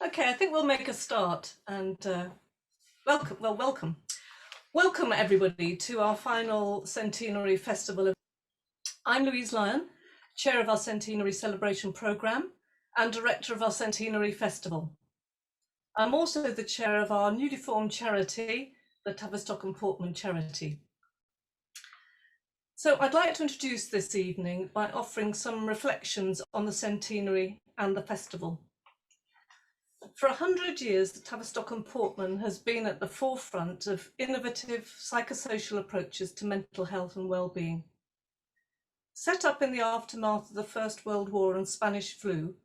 Okay, I think we'll make a start and welcome. Welcome everybody to our final Centenary Festival. I'm Louise Lyon, Chair of our Centenary Celebration Programme and Director of our Centenary Festival. I'm also the Chair of our newly formed charity, the Tavistock and Portman Charity. So I'd like to introduce this evening by offering some reflections on the Centenary and the Festival. For 100 years, the Tavistock and Portman has been at the forefront of innovative psychosocial approaches to mental health and well-being. Set up in the aftermath of the First World War and Spanish flu,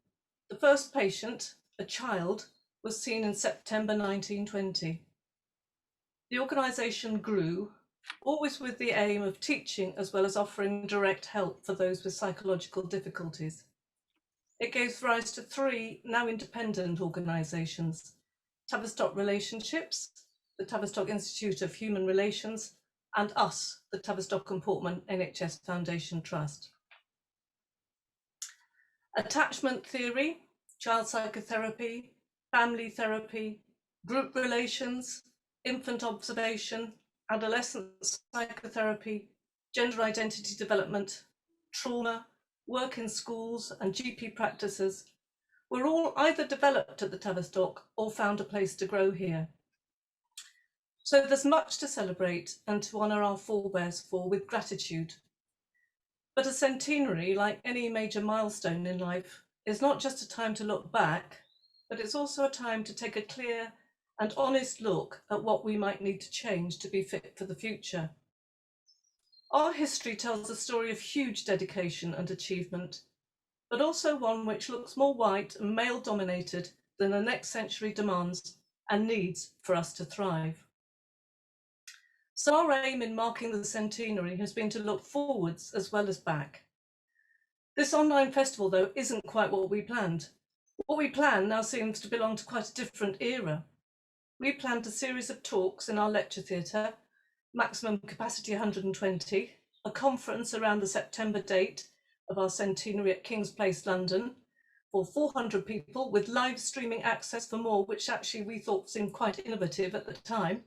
the first patient, a child, was seen in September 1920. The organisation grew, always with the aim of teaching as well as offering direct help for those with psychological difficulties. It gave rise to three now independent organisations: Tavistock Relationships, the Tavistock Institute of Human Relations, and us, the Tavistock and Portman NHS Foundation Trust. Attachment theory, child psychotherapy, family therapy, group relations, infant observation, adolescent psychotherapy, gender identity development, trauma, work in schools and GP practices were all either developed at the Tavistock or found a place to grow here. So there's much to celebrate and to honour our forebears for with gratitude. But a centenary, like any major milestone in life, is not just a time to look back, but it's also a time to take a clear and honest look at what we might need to change to be fit for the future. Our history tells a story of huge dedication and achievement, but also one which looks more white and male-dominated than the next century demands and needs for us to thrive. So our aim in marking the centenary has been to look forwards as well as back. This online festival, though, isn't quite what we planned. What we planned now seems to belong to quite a different era. We planned a series of talks in our lecture theatre, maximum capacity 120, a conference around the September date of our centenary at King's Place, London, for 400 people with live streaming access for more, which actually we thought seemed quite innovative at the time.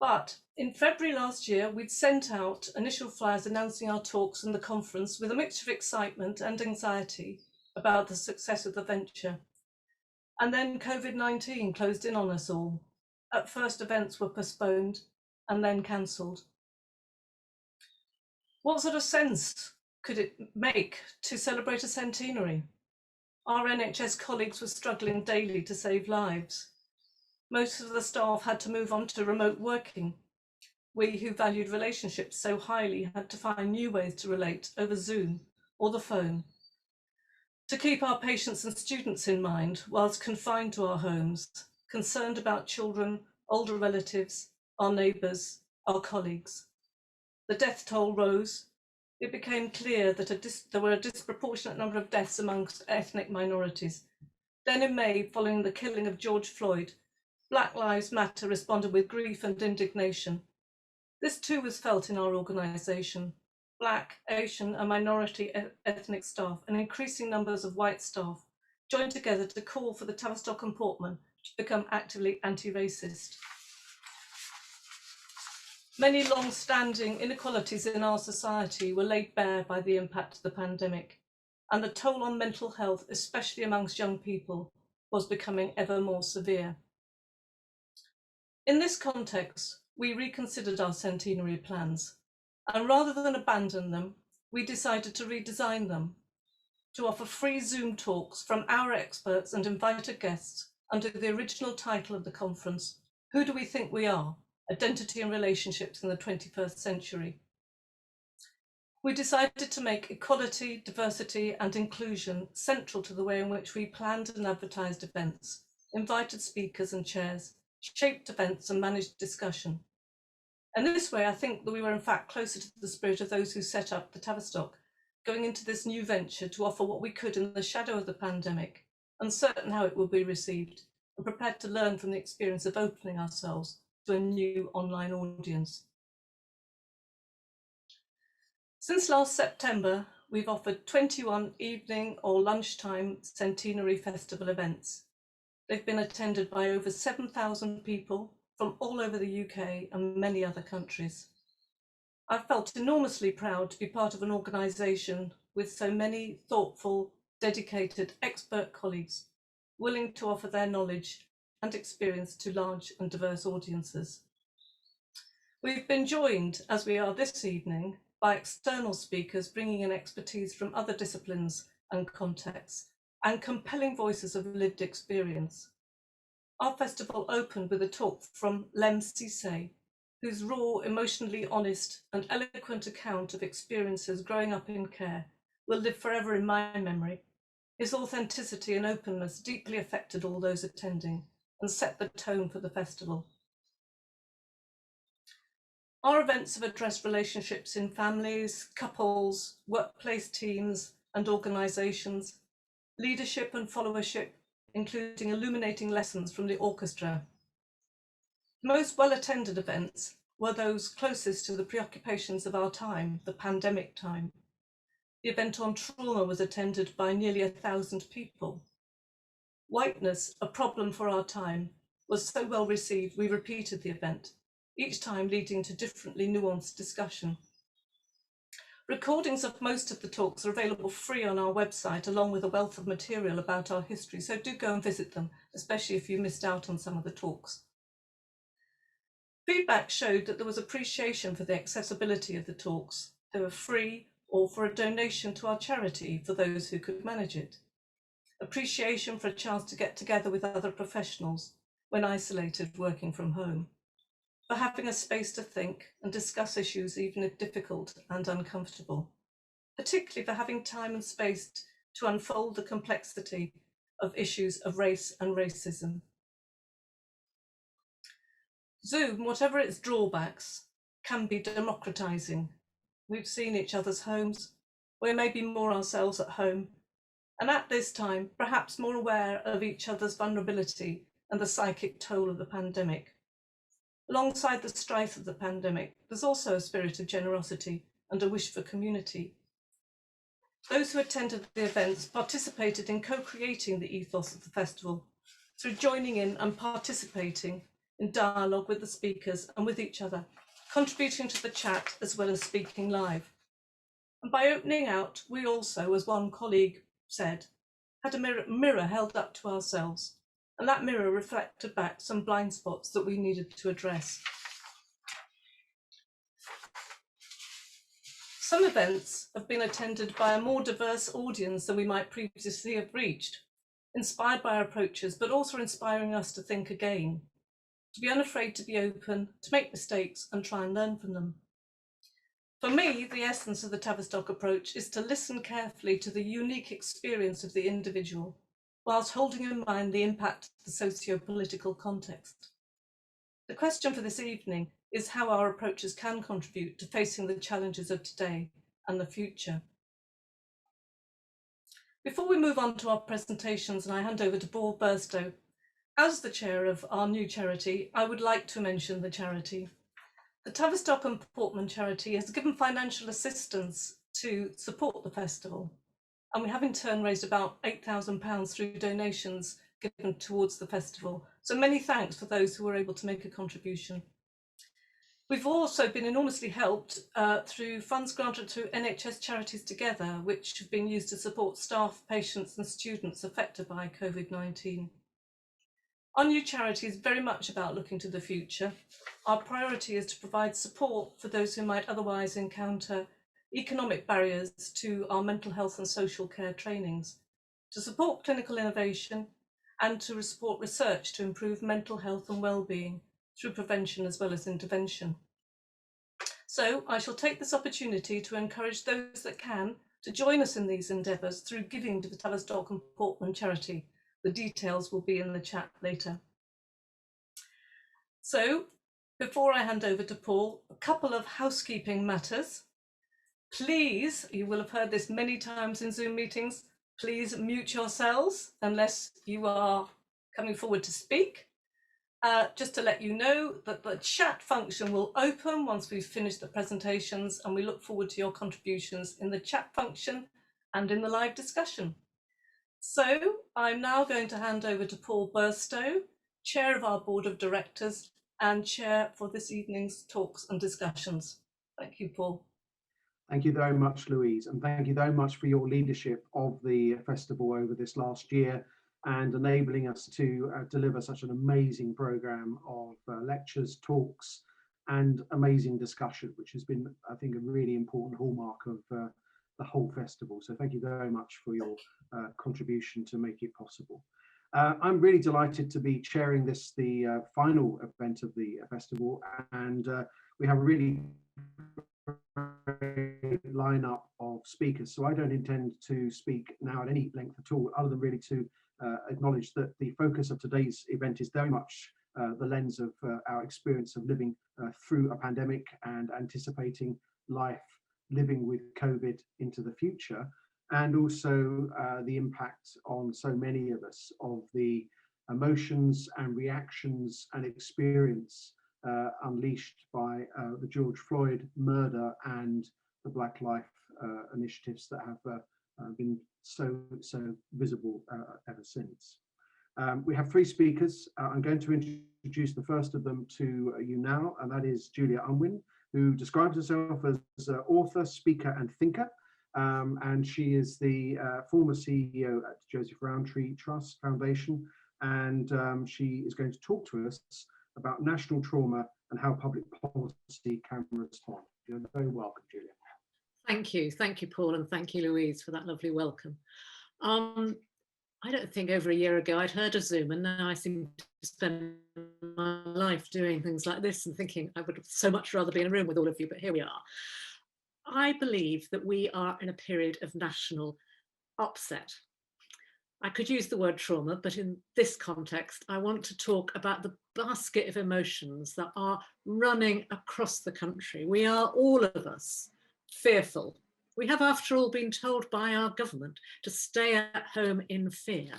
But in February last year, we'd sent out initial flyers announcing our talks and the conference with a mixture of excitement and anxiety about the success of the venture. And then COVID-19 closed in on us all. At first, events were postponed and then cancelled. What sort of sense could it make to celebrate a centenary? Our NHS colleagues were struggling daily to save lives. Most of the staff had to move on to remote working. We who valued relationships so highly had to find new ways to relate over Zoom or the phone. To keep our patients and students in mind whilst confined to our homes, concerned about children, older relatives, our neighbours, our colleagues. The death toll rose. It became clear that there were a disproportionate number of deaths amongst ethnic minorities. Then in May, following the killing of George Floyd, Black Lives Matter responded with grief and indignation. This too was felt in our organisation. Black, Asian and minority ethnic staff and increasing numbers of white staff joined together to call for the Tavistock and Portman to become actively anti-racist. Many long-standing inequalities in our society were laid bare by the impact of the pandemic, and the toll on mental health, especially amongst young people, was becoming ever more severe. In this context, we reconsidered our centenary plans, and rather than abandon them, we decided to redesign them, to offer free Zoom talks from our experts and invited guests under the original title of the conference, Who Do We Think We Are? Identity and Relationships in the 21st Century. We decided to make equality, diversity and inclusion central to the way in which we planned and advertised events, invited speakers and chairs, shaped events and managed discussion. And this way, I think that we were in fact closer to the spirit of those who set up the Tavistock, going into this new venture to offer what we could in the shadow of the pandemic, uncertain how it will be received, and prepared to learn from the experience of opening ourselves to a new online audience. Since last September, we've offered 21 evening or lunchtime centenary festival events. They've been attended by over 7,000 people from all over the UK and many other countries. I've felt enormously proud to be part of an organisation with so many thoughtful, dedicated, expert colleagues willing to offer their knowledge and experience to large and diverse audiences. We've been joined, as we are this evening, by external speakers bringing in expertise from other disciplines and contexts, and compelling voices of lived experience. Our festival opened with a talk from Lem Cisse, whose raw, emotionally honest and eloquent account of experiences growing up in care will live forever in my memory. His authenticity and openness deeply affected all those attending and set the tone for the festival. Our events have addressed relationships in families, couples, workplace teams and organisations, leadership and followership, including illuminating lessons from the orchestra. Most well-attended events were those closest to the preoccupations of our time, the pandemic time. The event on trauma was attended by nearly 1,000 people. Whiteness, a problem for our time, was so well received we repeated the event, each time leading to differently nuanced discussion. Recordings of most of the talks are available free on our website, along with a wealth of material about our history, so do go and visit them, especially if you missed out on some of the talks. Feedback showed that there was appreciation for the accessibility of the talks. They were free or for a donation to our charity for those who could manage it. Appreciation for a chance to get together with other professionals when isolated working from home. For having a space to think and discuss issues even if difficult and uncomfortable, particularly for having time and space to unfold the complexity of issues of race and racism. Zoom, whatever its drawbacks, can be democratizing. We've seen each other's homes, we may be more ourselves at home, and at this time, perhaps more aware of each other's vulnerability and the psychic toll of the pandemic. Alongside the strife of the pandemic, there's also a spirit of generosity and a wish for community. Those who attended the events participated in co-creating the ethos of the festival through joining in and participating in dialogue with the speakers and with each other, contributing to the chat as well as speaking live. And by opening out, we also, as one colleague said, had a mirror held up to ourselves, and that mirror reflected back some blind spots that we needed to address. Some events have been attended by a more diverse audience than we might previously have reached, inspired by our approaches, but also inspiring us to think again, to be unafraid to be open, to make mistakes and try and learn from them. For me, the essence of the Tavistock approach is to listen carefully to the unique experience of the individual, whilst holding in mind the impact of the socio-political context. The question for this evening is how our approaches can contribute to facing the challenges of today and the future. Before we move on to our presentations and I hand over to Paul Burstow, as the chair of our new charity, I would like to mention the charity. The Tavistock and Portman charity has given financial assistance to support the festival, and we have in turn raised about £8,000 through donations given towards the festival. So many thanks for those who were able to make a contribution. We've also been enormously helped through funds granted to NHS Charities Together, which have been used to support staff, patients and students affected by COVID-19. Our new charity is very much about looking to the future. Our priority is to provide support for those who might otherwise encounter economic barriers to our mental health and social care trainings, to support clinical innovation and to support research to improve mental health and well-being through prevention as well as intervention. So I shall take this opportunity to encourage those that can to join us in these endeavours through giving to the Tavistock and Portman charity. The details will be in the chat later. So before I hand over to Paul, a couple of housekeeping matters. Please, you will have heard this many times in Zoom meetings, please mute yourselves unless you are coming forward to speak. Just to let you know that the chat function will open once we've finished the presentations, and we look forward to your contributions in the chat function and in the live discussion. So I'm now going to hand over to Paul Burstow, Chair of our Board of Directors and Chair for this evening's talks and discussions. Thank you, Paul. Thank you very much, Louise, and thank you very much for your leadership of the festival over this last year and enabling us to deliver such an amazing programme of lectures, talks and amazing discussion, which has been, I think, a really important hallmark of the whole festival. So thank you very much for your contribution to make it possible. I'm really delighted to be chairing this, the final event of the festival, and we have a really lineup of speakers. So I don't intend to speak now at any length at all, other than really to acknowledge that the focus of today's event is very much the lens of our experience of living through a pandemic and anticipating life living with COVID into the future, and also the impact on so many of us of the emotions and reactions and experience unleashed by the George Floyd murder and the Black Life initiatives that have been so visible ever since. We have three speakers. I'm going to introduce the first of them to you now, and that is Julia Unwin, who describes herself as an author, speaker and thinker. And she is the former CEO at Joseph Rowntree Trust Foundation, and she is going to talk to us about national trauma and how public policy can respond. You're very welcome, Julia. Thank you, Paul, and thank you, Louise, for that lovely welcome. I don't think over a year ago I'd heard of Zoom, and now I seem to spend my life doing things like this and thinking I would so much rather be in a room with all of you, but here we are. I believe that we are in a period of national upset. I could use the word trauma, but in this context, I want to talk about the basket of emotions that are running across the country. We are, all of us, fearful. We have, after all, been told by our government to stay at home in fear.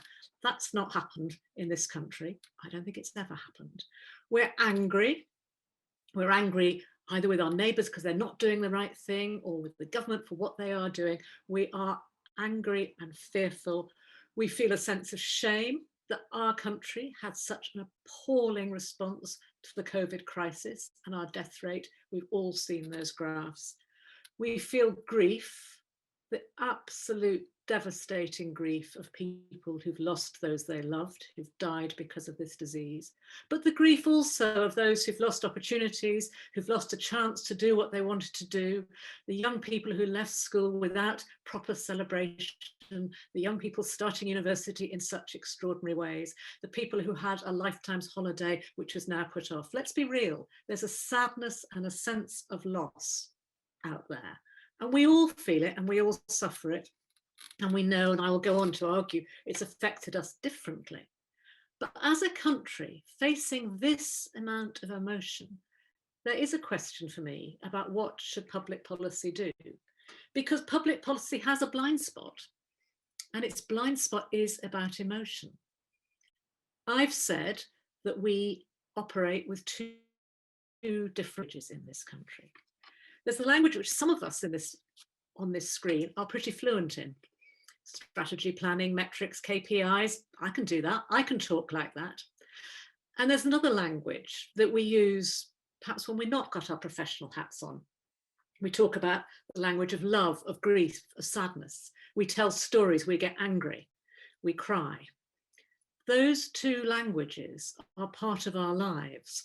That's not happened in this country. I don't think it's ever happened. We're angry. We're angry either with our neighbours because they're not doing the right thing, or with the government for what they are doing. We are angry and fearful. We feel a sense of shame that our country had such an appalling response to the COVID crisis and our death rate. We've all seen those graphs. We feel grief, the absolute devastating grief of people who've lost those they loved, who've died because of this disease, but the grief also of those who've lost opportunities, who've lost a chance to do what they wanted to do, the young people who left school without proper celebration, the young people starting university in such extraordinary ways, the people who had a lifetime's holiday which was now put off. Let's be real, there's a sadness and a sense of loss out there, and we all feel it and we all suffer it. And we know, and I will go on to argue, it's affected us differently. But as a country facing this amount of emotion, there is a question for me about what should public policy do? Because public policy has a blind spot, and its blind spot is about emotion. I've said that we operate with two different languages in this country. There's the language which some of us on this screen are pretty fluent in. Strategy, planning, metrics, KPIs, I can do that. I can talk like that. And there's another language that we use perhaps when we've not got our professional hats on. We talk about the language of love, of grief, of sadness. We tell stories, we get angry, we cry. Those two languages are part of our lives.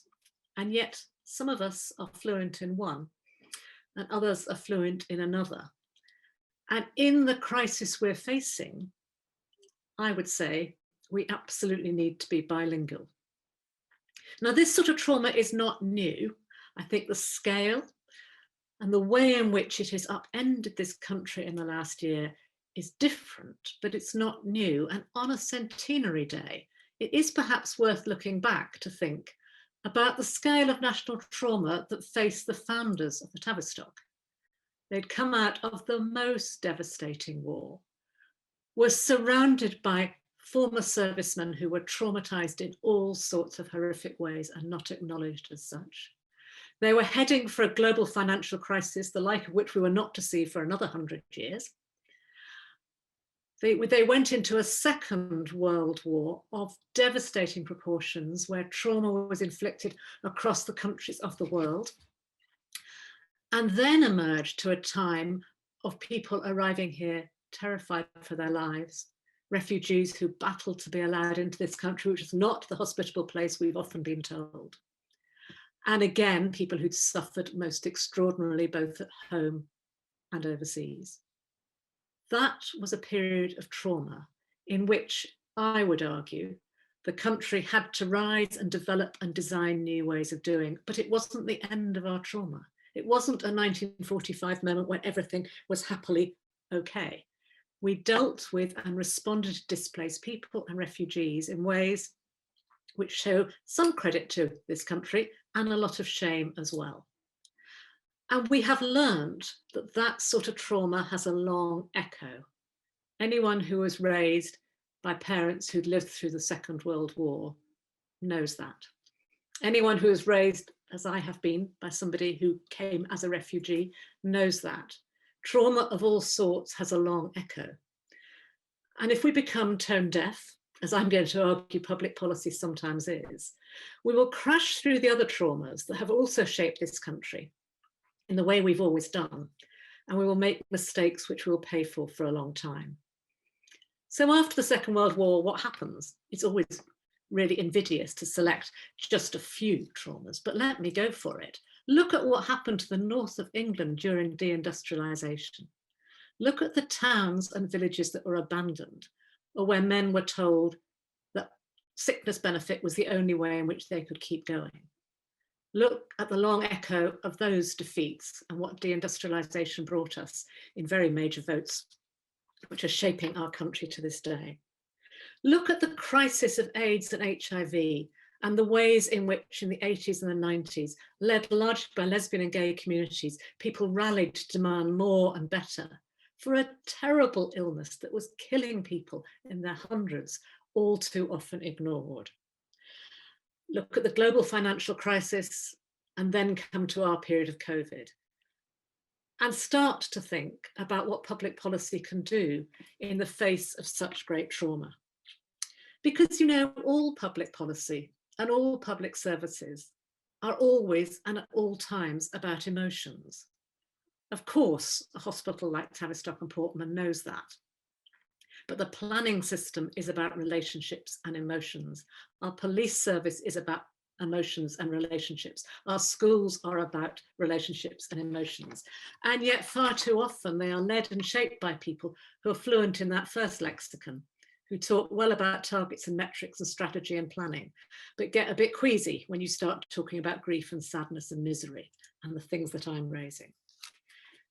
And yet some of us are fluent in one and others are fluent in another. And in the crisis we're facing, I would say we absolutely need to be bilingual. Now, this sort of trauma is not new. I think the scale and the way in which it has upended this country in the last year is different, but it's not new. And on a centenary day, it is perhaps worth looking back to think about the scale of national trauma that faced the founders of the Tavistock. They'd come out of the most devastating war, were surrounded by former servicemen who were traumatized in all sorts of horrific ways and not acknowledged as such. They were heading for a global financial crisis, the like of which we were not to see for another 100 years. They went into a Second World War of devastating proportions, where trauma was inflicted across the countries of the world, and then emerged to a time of people arriving here terrified for their lives, refugees who battled to be allowed into this country, which is not the hospitable place we've often been told. And again, people who'd suffered most extraordinarily, both at home and overseas. That was a period of trauma in which, I would argue, the country had to rise and develop and design new ways of doing, but it wasn't the end of our trauma. It wasn't a 1945 moment when everything was happily okay. We dealt with and responded to displaced people and refugees in ways which show some credit to this country and a lot of shame as well. And we have learned that that sort of trauma has a long echo. Anyone who was raised by parents who'd lived through the Second World War knows that. Anyone who was raised, as I have been, by somebody who came as a refugee knows that. Trauma of all sorts has a long echo. And if we become tone deaf, as I'm going to argue public policy sometimes is, we will crash through the other traumas that have also shaped this country in the way we've always done, and we will make mistakes which we will pay for a long time. So after the Second World War, what happens? It's always really invidious to select just a few traumas, but let me go for it. Look at what happened to the north of England during deindustrialization. Look at the towns and villages that were abandoned, or where men were told that sickness benefit was the only way in which they could keep going. Look at the long echo of those defeats and what deindustrialization brought us in very major votes, which are shaping our country to this day. Look at the crisis of AIDS and HIV and the ways in which in the 80s and the 90s, led largely by lesbian and gay communities, people rallied to demand more and better for a terrible illness that was killing people in their hundreds, all too often ignored. Look at the global financial crisis and then come to our period of COVID and start to think about what public policy can do in the face of such great trauma. Because, you know, all public policy and all public services are always and at all times about emotions. Of course, a hospital like Tavistock and Portman knows that. But the planning system is about relationships and emotions. Our police service is about emotions and relationships. Our schools are about relationships and emotions. And yet far too often they are led and shaped by people who are fluent in that first lexicon, who talk well about targets and metrics and strategy and planning, but get a bit queasy when you start talking about grief and sadness and misery and the things that I'm raising.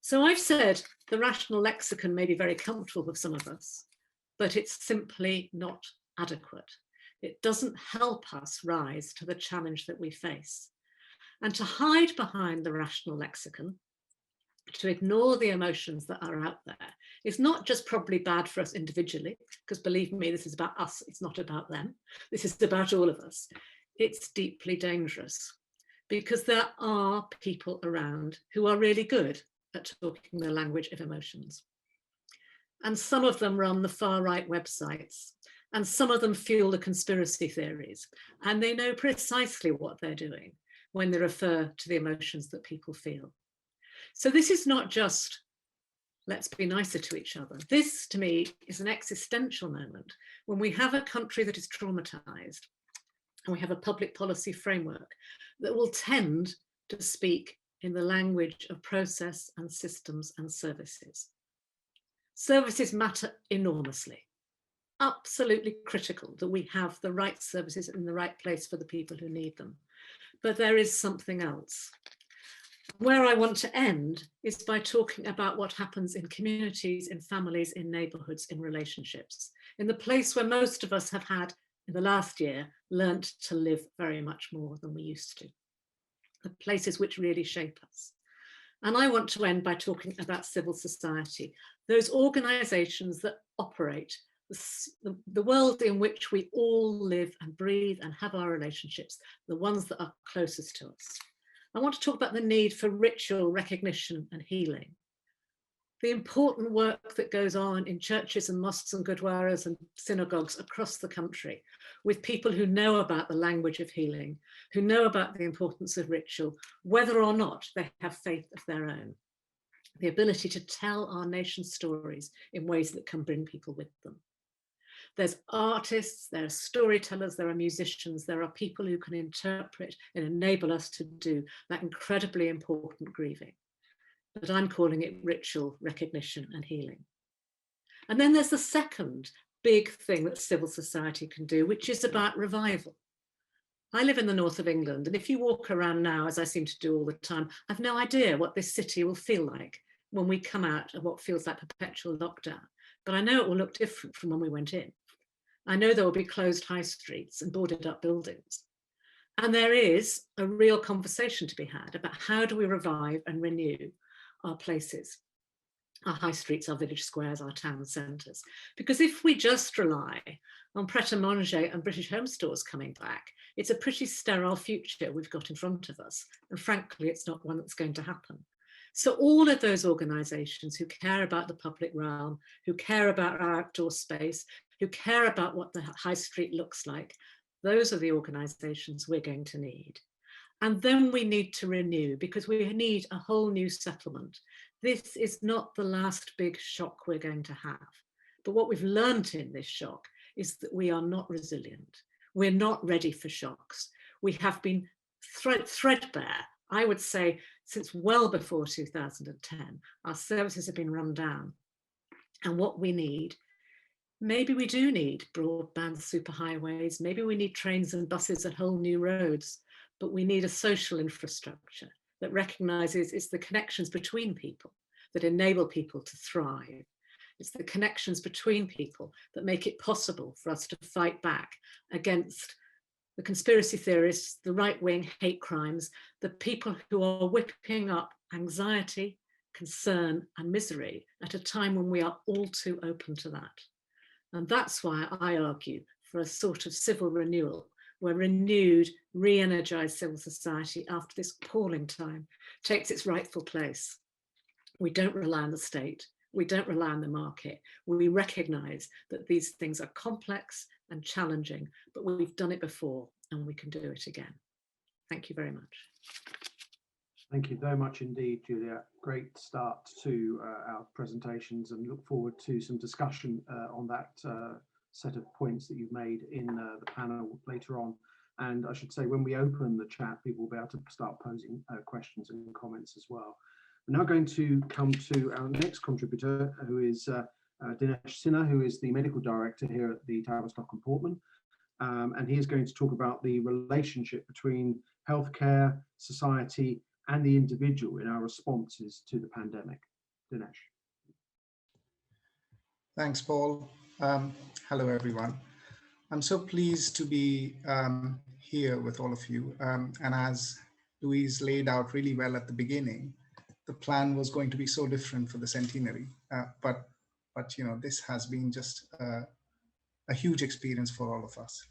So I've said the rational lexicon may be very comfortable with some of us, but it's simply not adequate. It doesn't help us rise to the challenge that we face. And to hide behind the rational lexicon, to ignore the emotions that are out there, is not just probably bad for us individually, because believe me, this is about us, it's not about them. This is about all of us. It's deeply dangerous because there are people around who are really good at talking the language of emotions. And some of them run the far right websites, and some of them fuel the conspiracy theories, and they know precisely what they're doing when they refer to the emotions that people feel. So this is not just, let's be nicer to each other. This, to me, is an existential moment when we have a country that is traumatized, and we have a public policy framework that will tend to speak in the language of process and systems and services. Services matter enormously. Absolutely critical that we have the right services in the right place for the people who need them. But there is something else. Where I want to end is by talking about what happens in communities, in families, in neighbourhoods, in relationships, in the place where most of us have had, in the last year, learnt to live very much more than we used to. The places which really shape us. And I want to end by talking about civil society, those organisations that operate the world in which we all live and breathe and have our relationships, the ones that are closest to us. I want to talk about the need for ritual recognition and healing. the important work that goes on in churches and mosques and gurdwaras and synagogues across the country with people who know about the language of healing, who know about the importance of ritual, whether or not they have faith of their own. The ability to tell our nation's stories in ways that can bring people with them. There's artists, there are storytellers, there are musicians, there are people who can interpret and enable us to do that incredibly important grieving. But I'm calling it ritual recognition and healing. And then there's the second big thing that civil society can do, which is about revival. I live in the north of England, and if you walk around now, as I seem to do all the time, I've no idea what this city will feel like when we come out of what feels like perpetual lockdown. But I know it will look different from when we went in. I know there will be closed high streets and boarded up buildings. And there is a real conversation to be had about how do we revive and renew our places, our high streets, our village squares, our town centres. Because if we just rely on pret-a-manger and British home stores coming back, it's a pretty sterile future we've got in front of us. And frankly, it's not one that's going to happen. So all of those organisations who care about the public realm, who care about our outdoor space, who care about what the high street looks like, those are the organisations we're going to need. And then we need to renew, because we need a whole new settlement. This is not the last big shock we're going to have. But what we've learned in this shock is that we are not resilient. We're not ready for shocks. We have been threadbare, I would say, since well before 2010. Our services have been run down. And what we need, maybe we do need broadband superhighways, maybe we need trains and buses and whole new roads, but we need a social infrastructure that recognises it's the connections between people that enable people to thrive. It's the connections between people that make it possible for us to fight back against the conspiracy theorists, the right-wing hate crimes, the people who are whipping up anxiety, concern and misery at a time when we are all too open to that. And that's why I argue for a sort of civil renewal, where renewed, re-energised civil society after this appalling time takes its rightful place. We don't rely on the state, we don't rely on the market. We recognise that these things are complex and challenging, but we've done it before and we can do it again. Thank you very much. Thank you very much indeed, Julia. Great start to our presentations, and look forward to some discussion on that set of points that you've made in the panel later on. And I should say, when we open the chat, people will be able to start posing questions and comments as well. We're now going to come to our next contributor, who is Dinesh Sinha, who is the medical director here at the Tavistock and Portman. And he is going to talk about the relationship between healthcare, society, and the individual in our responses to the pandemic. Dinesh. Thanks, Paul. Hello, everyone. I'm so pleased to be here with all of you. And as Louise laid out really well at the beginning, the plan was going to be so different for the centenary. But you know, this has been just a huge experience for all of us.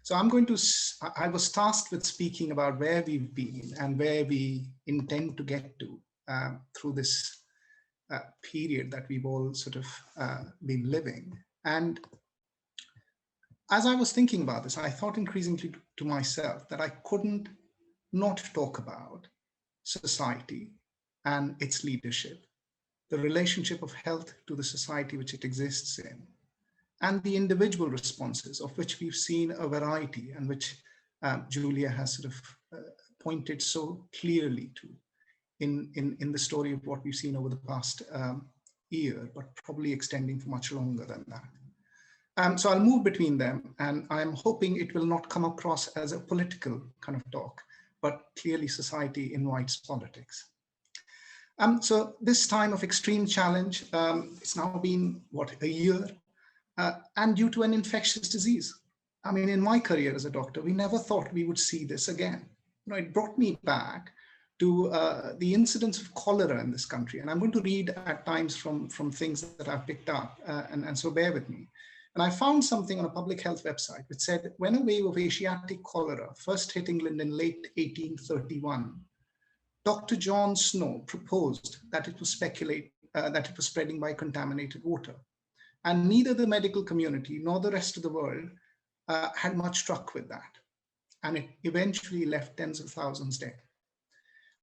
So I was tasked with speaking about where we've been and where we intend to get to through this period that we've all sort of been living. And as I was thinking about this, I thought increasingly to myself that I couldn't not talk about society and its leadership, the relationship of health to the society which it exists in, and the individual responses, of which we've seen a variety, and which Julia has sort of pointed so clearly to in the story of what we've seen over the past year, but probably extending for much longer than that. So I'll move between them, and I'm hoping it will not come across as a political kind of talk, but clearly society invites politics. So this time of extreme challenge, it's now been, what, a year? And due to an infectious disease. I mean, in my career as a doctor, we never thought we would see this again. You know, it brought me back to the incidence of cholera in this country. And I'm going to read at times from things that I've picked up, and so bear with me. And I found something on a public health website which said, when a wave of Asiatic cholera first hit England in late 1831, Dr. John Snow proposed that it was speculated that it was spreading by contaminated water. And neither the medical community nor the rest of the world had much struck with that. And it eventually left tens of thousands dead.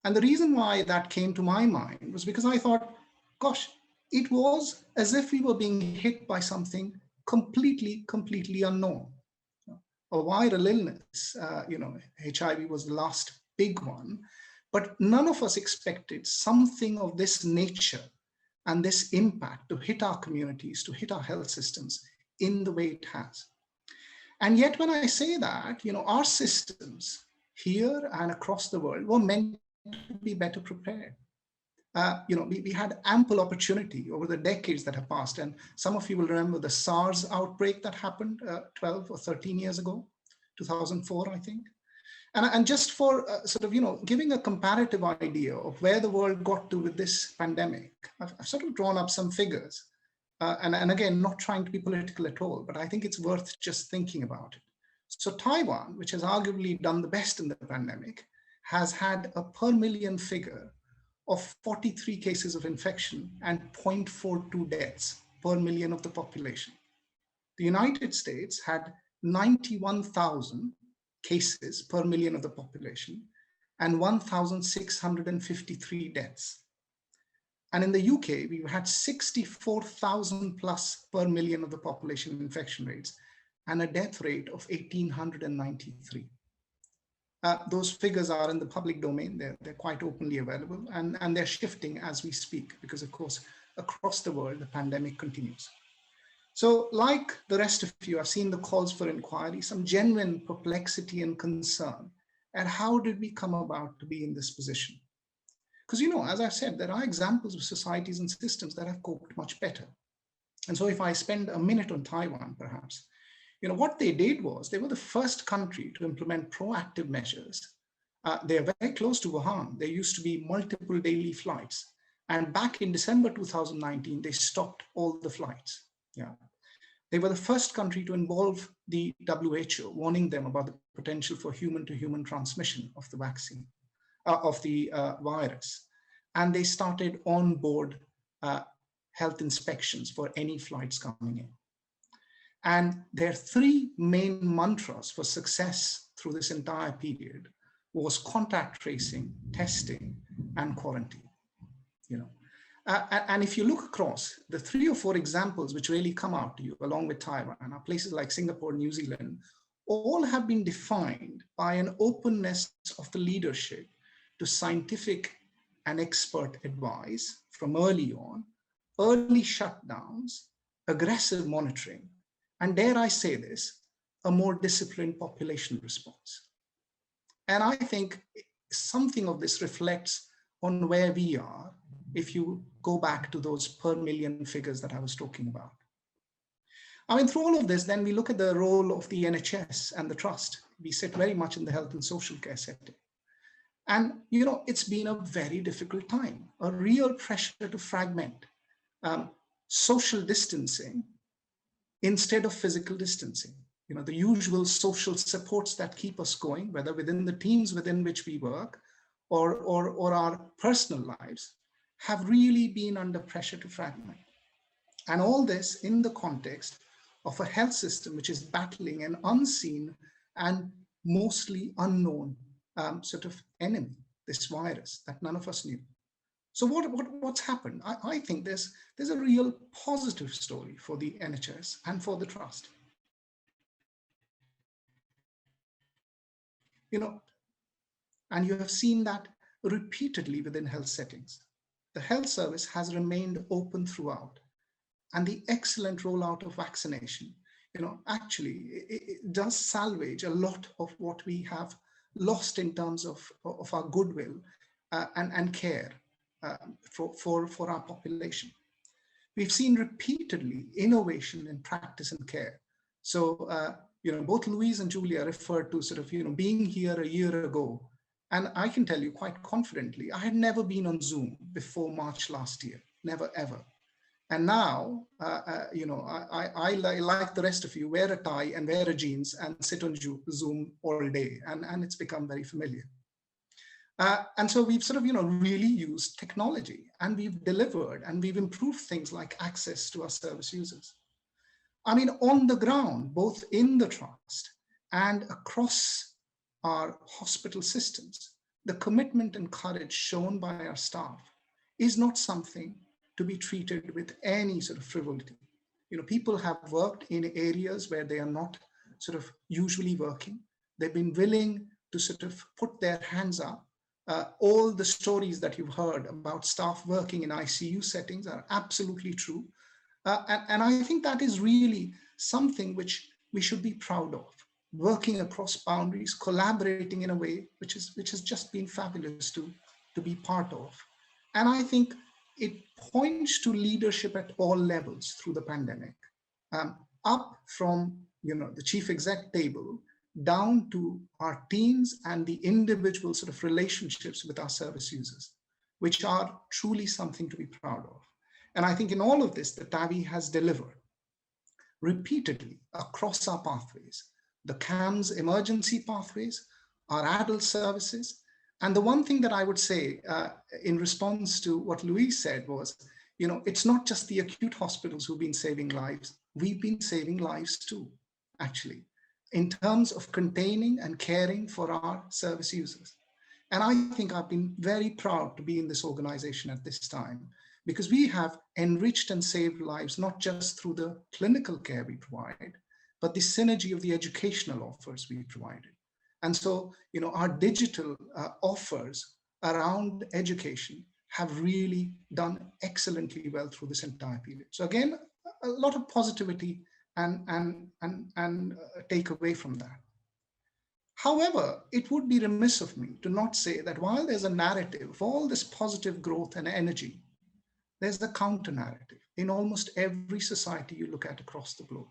And the reason why that came to my mind was because I thought, gosh, it was as if we were being hit by something completely unknown. A viral illness, HIV was the last big one, but none of us expected something of this nature and this impact to hit our communities, to hit our health systems in the way it has. And yet when I say that, our systems here and across the world were meant to be better prepared. We had ample opportunity over the decades that have passed. And some of you will remember the SARS outbreak that happened 12 or 13 years ago, 2004, I think. And just for giving a comparative idea of where the world got to with this pandemic, I've sort of drawn up some figures. And again, not trying to be political at all, but I think it's worth just thinking about it. So Taiwan, which has arguably done the best in the pandemic, has had a per million figure of 43 cases of infection and 0.42 deaths per million of the population. The United States had 91,000 cases per million of the population and 1,653 deaths. And in the UK, we've had 64,000 plus per million of the population infection rates and a death rate of 1,893. Those figures are in the public domain. They're quite openly available, and they're shifting as we speak because, of course, across the world, the pandemic continues. So like the rest of you, I've seen the calls for inquiry, some genuine perplexity and concern at how did we come about to be in this position? Because, as I said, there are examples of societies and systems that have coped much better. And so if I spend a minute on Taiwan, perhaps, what they did was they were the first country to implement proactive measures. They are very close to Wuhan. There used to be multiple daily flights. And back in December 2019, they stopped all the flights. Yeah. They were the first country to involve the WHO, warning them about the potential for human-to-human transmission of the vaccine, of the virus. And they started on-board health inspections for any flights coming in. And their three main mantras for success through this entire period was contact tracing, testing, and quarantine. And if you look across the 3 or 4 examples which really come out to you, along with Taiwan, are places like Singapore, New Zealand, all have been defined by an openness of the leadership to scientific and expert advice from early on, early shutdowns, aggressive monitoring, and dare I say this, a more disciplined population response. And I think something of this reflects on where we are if you go back to those per million figures that I was talking about. I mean, through all of this, then we look at the role of the NHS and the trust. We sit very much in the health and social care setting. And, it's been a very difficult time, a real pressure to fragment social distancing instead of physical distancing. The usual social supports that keep us going, whether within the teams within which we work or our personal lives, have really been under pressure to fragment. And all this in the context of a health system which is battling an unseen and mostly unknown sort of enemy, this virus that none of us knew. So what's happened? I think there's a real positive story for the NHS and for the trust. And you have seen that repeatedly within health settings. The health service has remained open throughout, and the excellent rollout of vaccination, actually it does salvage a lot of what we have lost in terms of our goodwill and care for our population. We've seen repeatedly innovation in practice and care. So, both Louise and Julia referred to sort of, being here a year ago. And I can tell you quite confidently, I had never been on Zoom before March last year, never, ever. And now, I like the rest of you, wear a tie and wear a jeans and sit on Zoom all day. And it's become very familiar. And so we've sort of, really used technology, and we've delivered, and we've improved things like access to our service users. I mean, on the ground, both in the trust and across our hospital systems, the commitment and courage shown by our staff is not something to be treated with any sort of frivolity. People have worked in areas where they are not sort of usually working. They've been willing to sort of put their hands up. All the stories that you've heard about staff working in ICU settings are absolutely true. And I think that is really something which we should be proud of, working across boundaries, collaborating in a way which has just been fabulous to be part of. And I think it points to leadership at all levels through the pandemic, up from the chief exec table down to our teams and the individual sort of relationships with our service users, which are truly something to be proud of. And I think in all of this, the TAVI has delivered repeatedly across our pathways, the CAMS emergency pathways, our adult services. And the one thing that I would say in response to what Louise said was, it's not just the acute hospitals who've been saving lives. We've been saving lives too, actually, in terms of containing and caring for our service users. And I think I've been very proud to be in this organization at this time, because we have enriched and saved lives, not just through the clinical care we provide, but the synergy of the educational offers we provided. And so, our digital offers around education have really done excellently well through this entire period. So again, a lot of positivity and take away from that. However, it would be remiss of me to not say that while there's a narrative of all this positive growth and energy, there's the counter narrative in almost every society you look at across the globe.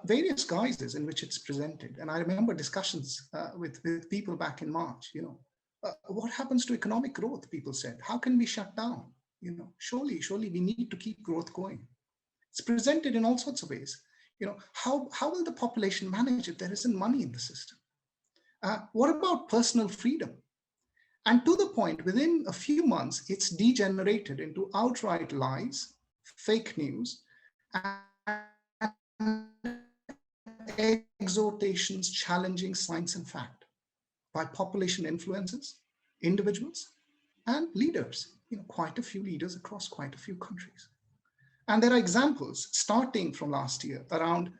Various guises in which it's presented. And I remember discussions with people back in March, what happens to economic growth, people said. How can we shut down? Surely we need to keep growth going. It's presented in all sorts of ways. How will the population manage if there isn't money in the system? What about personal freedom? And to the point, within a few months, it's degenerated into outright lies, fake news, and exhortations challenging science and fact by population influencers, individuals, and leaders, quite a few leaders across quite a few countries. And there are examples starting from last year around,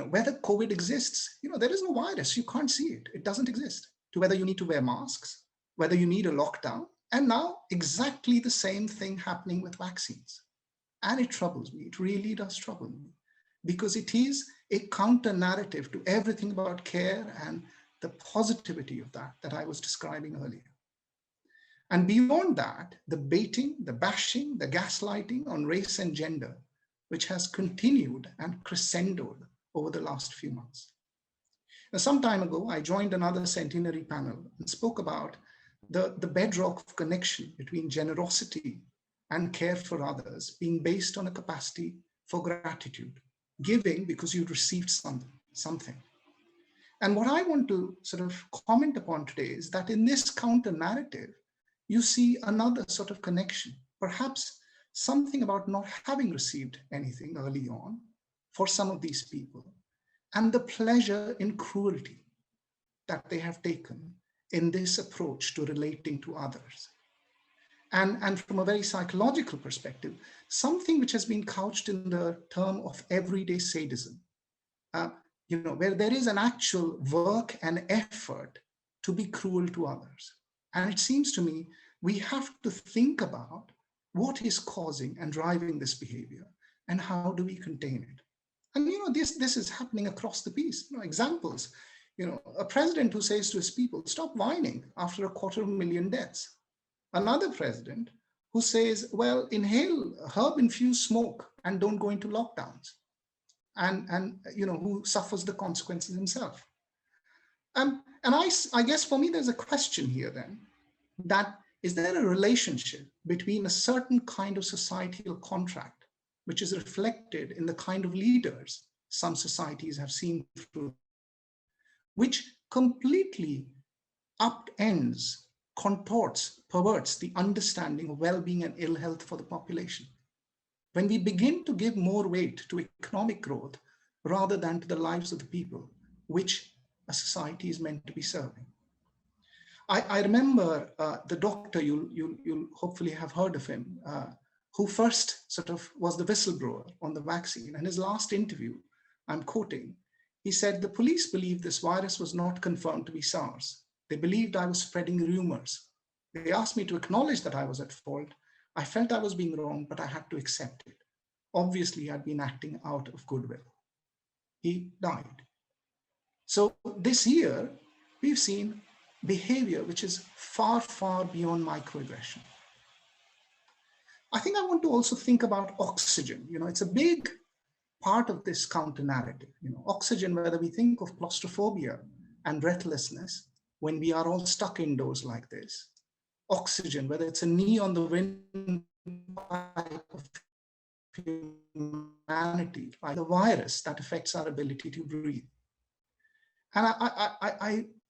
whether COVID exists. There is no virus, you can't see it, it doesn't exist, to whether you need to wear masks, whether you need a lockdown, and now exactly the same thing happening with vaccines. And it troubles me, it really does trouble me, because it is a counter narrative to everything about care and the positivity of that I was describing earlier. And beyond that, the baiting, the bashing, the gaslighting on race and gender, which has continued and crescendoed over the last few months. Now, some time ago, I joined another centenary panel and spoke about the bedrock of connection between generosity and care for others being based on a capacity for gratitude, giving because you received something. And what I want to sort of comment upon today is that in this counter narrative, you see another sort of connection, perhaps something about not having received anything early on for some of these people, and the pleasure in cruelty that they have taken in this approach to relating to others. And from a very psychological perspective, something which has been couched in the term of everyday sadism, where there is an actual work and effort to be cruel to others. And it seems to me we have to think about what is causing and driving this behavior and how do we contain it. And this is happening across the piece. Examples, a president who says to his people, stop whining after 250,000 deaths. Another president who says, well, inhale herb-infused smoke and don't go into lockdowns, and who suffers the consequences himself. And I guess for me, there's a question here then, that is there a relationship between a certain kind of societal contract, which is reflected in the kind of leaders some societies have seen through, which completely upends contorts, perverts the understanding of well-being and ill health for the population. When we begin to give more weight to economic growth rather than to the lives of the people, which a society is meant to be serving. I remember the doctor, you'll hopefully have heard of him, who first sort of was the whistleblower on the vaccine. And his last interview, I'm quoting, he said, "The police believed this virus was not confirmed to be SARS. They believed I was spreading rumors. They asked me to acknowledge that I was at fault. I felt I was being wrong, but I had to accept it. Obviously, I'd been acting out of goodwill." He died. So this year, we've seen behavior which is far, far beyond microaggression. I think I want to also think about oxygen. It's a big part of this counter narrative. Oxygen, whether we think of claustrophobia and breathlessness when we are all stuck indoors like this. Oxygen, whether it's a knee on the windpipe of humanity, like the virus that affects our ability to breathe. And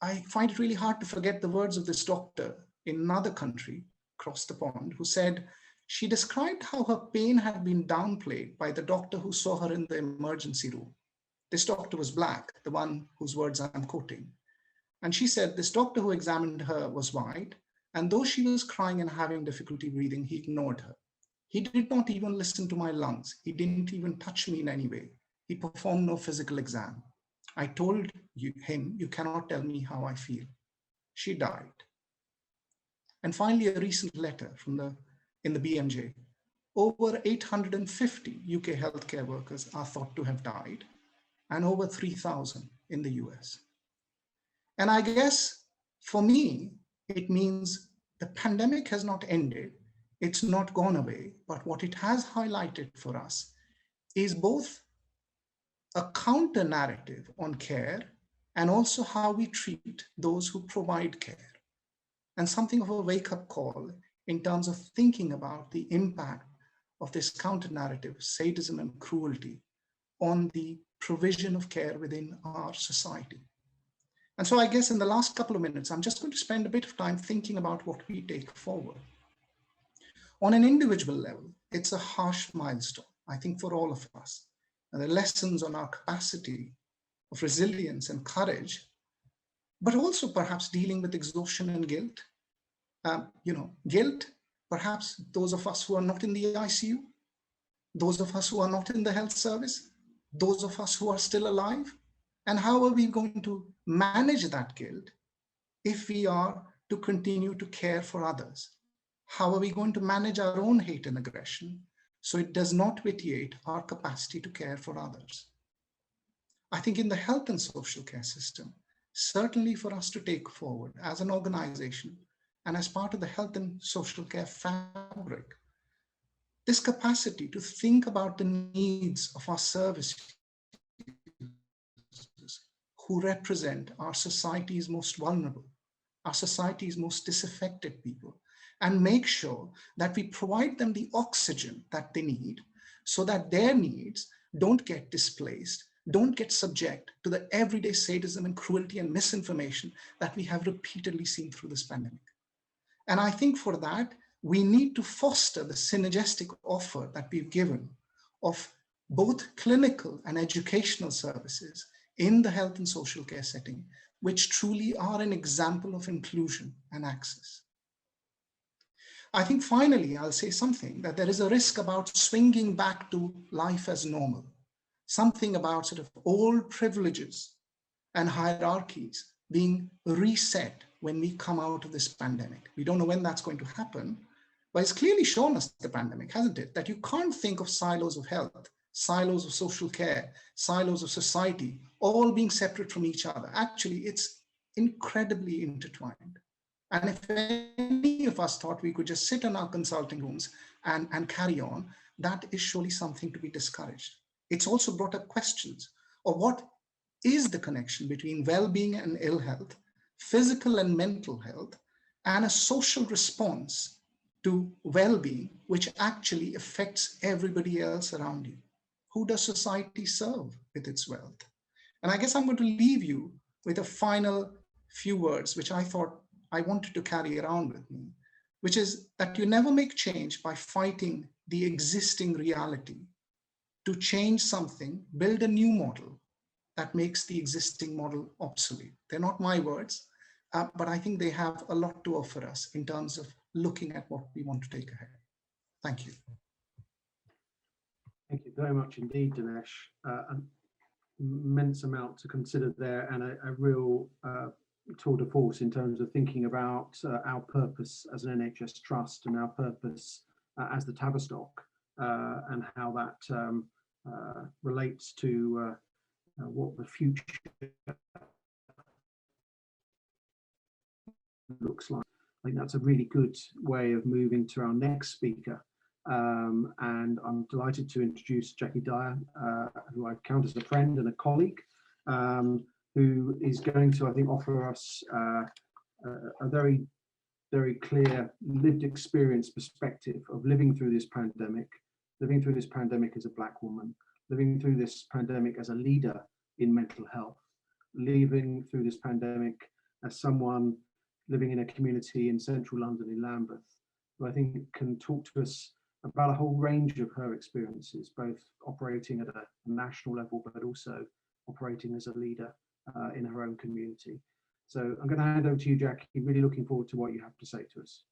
I find it really hard to forget the words of this doctor in another country across the pond who said she described how her pain had been downplayed by the doctor who saw her in the emergency room. This doctor was Black, the one whose words I'm quoting. And she said this doctor who examined her was white, and though she was crying and having difficulty breathing, he ignored her. He did not even listen to my lungs. He didn't even touch me in any way. He performed no physical exam. I told him, "You cannot tell me how I feel." She died. And finally, a recent letter from in the BMJ. Over 850 UK healthcare workers are thought to have died, and over 3,000 in the US. And I guess for me, it means the pandemic has not ended. It's not gone away, but what it has highlighted for us is both a counter narrative on care and also how we treat those who provide care, and something of a wake-up call in terms of thinking about the impact of this counter narrative, sadism and cruelty, on the provision of care within our society. And so I guess in the last couple of minutes, I'm just going to spend a bit of time thinking about what we take forward. On an individual level, it's a harsh milestone, I think, for all of us. And the lessons on our capacity of resilience and courage, but also perhaps dealing with exhaustion and guilt. Guilt, perhaps those of us who are not in the ICU, those of us who are not in the health service, those of us who are still alive. And how are we going to manage that guilt if we are to continue to care for others? How are we going to manage our own hate and aggression so it does not vitiate our capacity to care for others? I think in the health and social care system, certainly for us to take forward as an organization and as part of the health and social care fabric, this capacity to think about the needs of our service users who represent our society's most vulnerable, our society's most disaffected people, and make sure that we provide them the oxygen that they need so that their needs don't get displaced, don't get subject to the everyday sadism and cruelty and misinformation that we have repeatedly seen through this pandemic. And I think for that, we need to foster the synergistic offer that we've given of both clinical and educational services in the health and social care setting, which truly are an example of inclusion and access. I think finally, I'll say something that there is a risk about swinging back to life as normal, something about sort of old privileges and hierarchies being reset when we come out of this pandemic. We don't know when that's going to happen, but it's clearly shown us, the pandemic, hasn't it, that you can't think of silos of health, silos of social care, silos of society, all being separate from each other. Actually, it's incredibly intertwined. And if any of us thought we could just sit in our consulting rooms and carry on, that is surely something to be discouraged. It's also brought up questions of what is the connection between well-being and ill health, physical and mental health, and a social response to well-being, which actually affects everybody else around you. Who does society serve with its wealth? And I guess I'm going to leave you with a final few words, which I thought I wanted to carry around with me, which is that you never make change by fighting the existing reality. To change something, build a new model that makes the existing model obsolete. They're not my words, but I think they have a lot to offer us in terms of looking at what we want to take ahead. Thank you. Thank you very much indeed, Dinesh. An immense amount to consider there, and a real tour de force in terms of thinking about our purpose as an NHS trust and our purpose as the Tavistock, and how that relates to what the future looks like. I think that's a really good way of moving to our next speaker. And I'm delighted to introduce Jackie Dyer, who I count as a friend and a colleague, who is going to, I think, offer us a very, very clear lived experience perspective of living through this pandemic as a Black woman, living through this pandemic as a leader in mental health, living through this pandemic as someone living in a community in central London in Lambeth, who I think can talk to us about a whole range of her experiences, both operating at a national level, but also operating as a leader in her own community. So I'm going to hand over to you, Jackie. Really looking forward to what you have to say to us.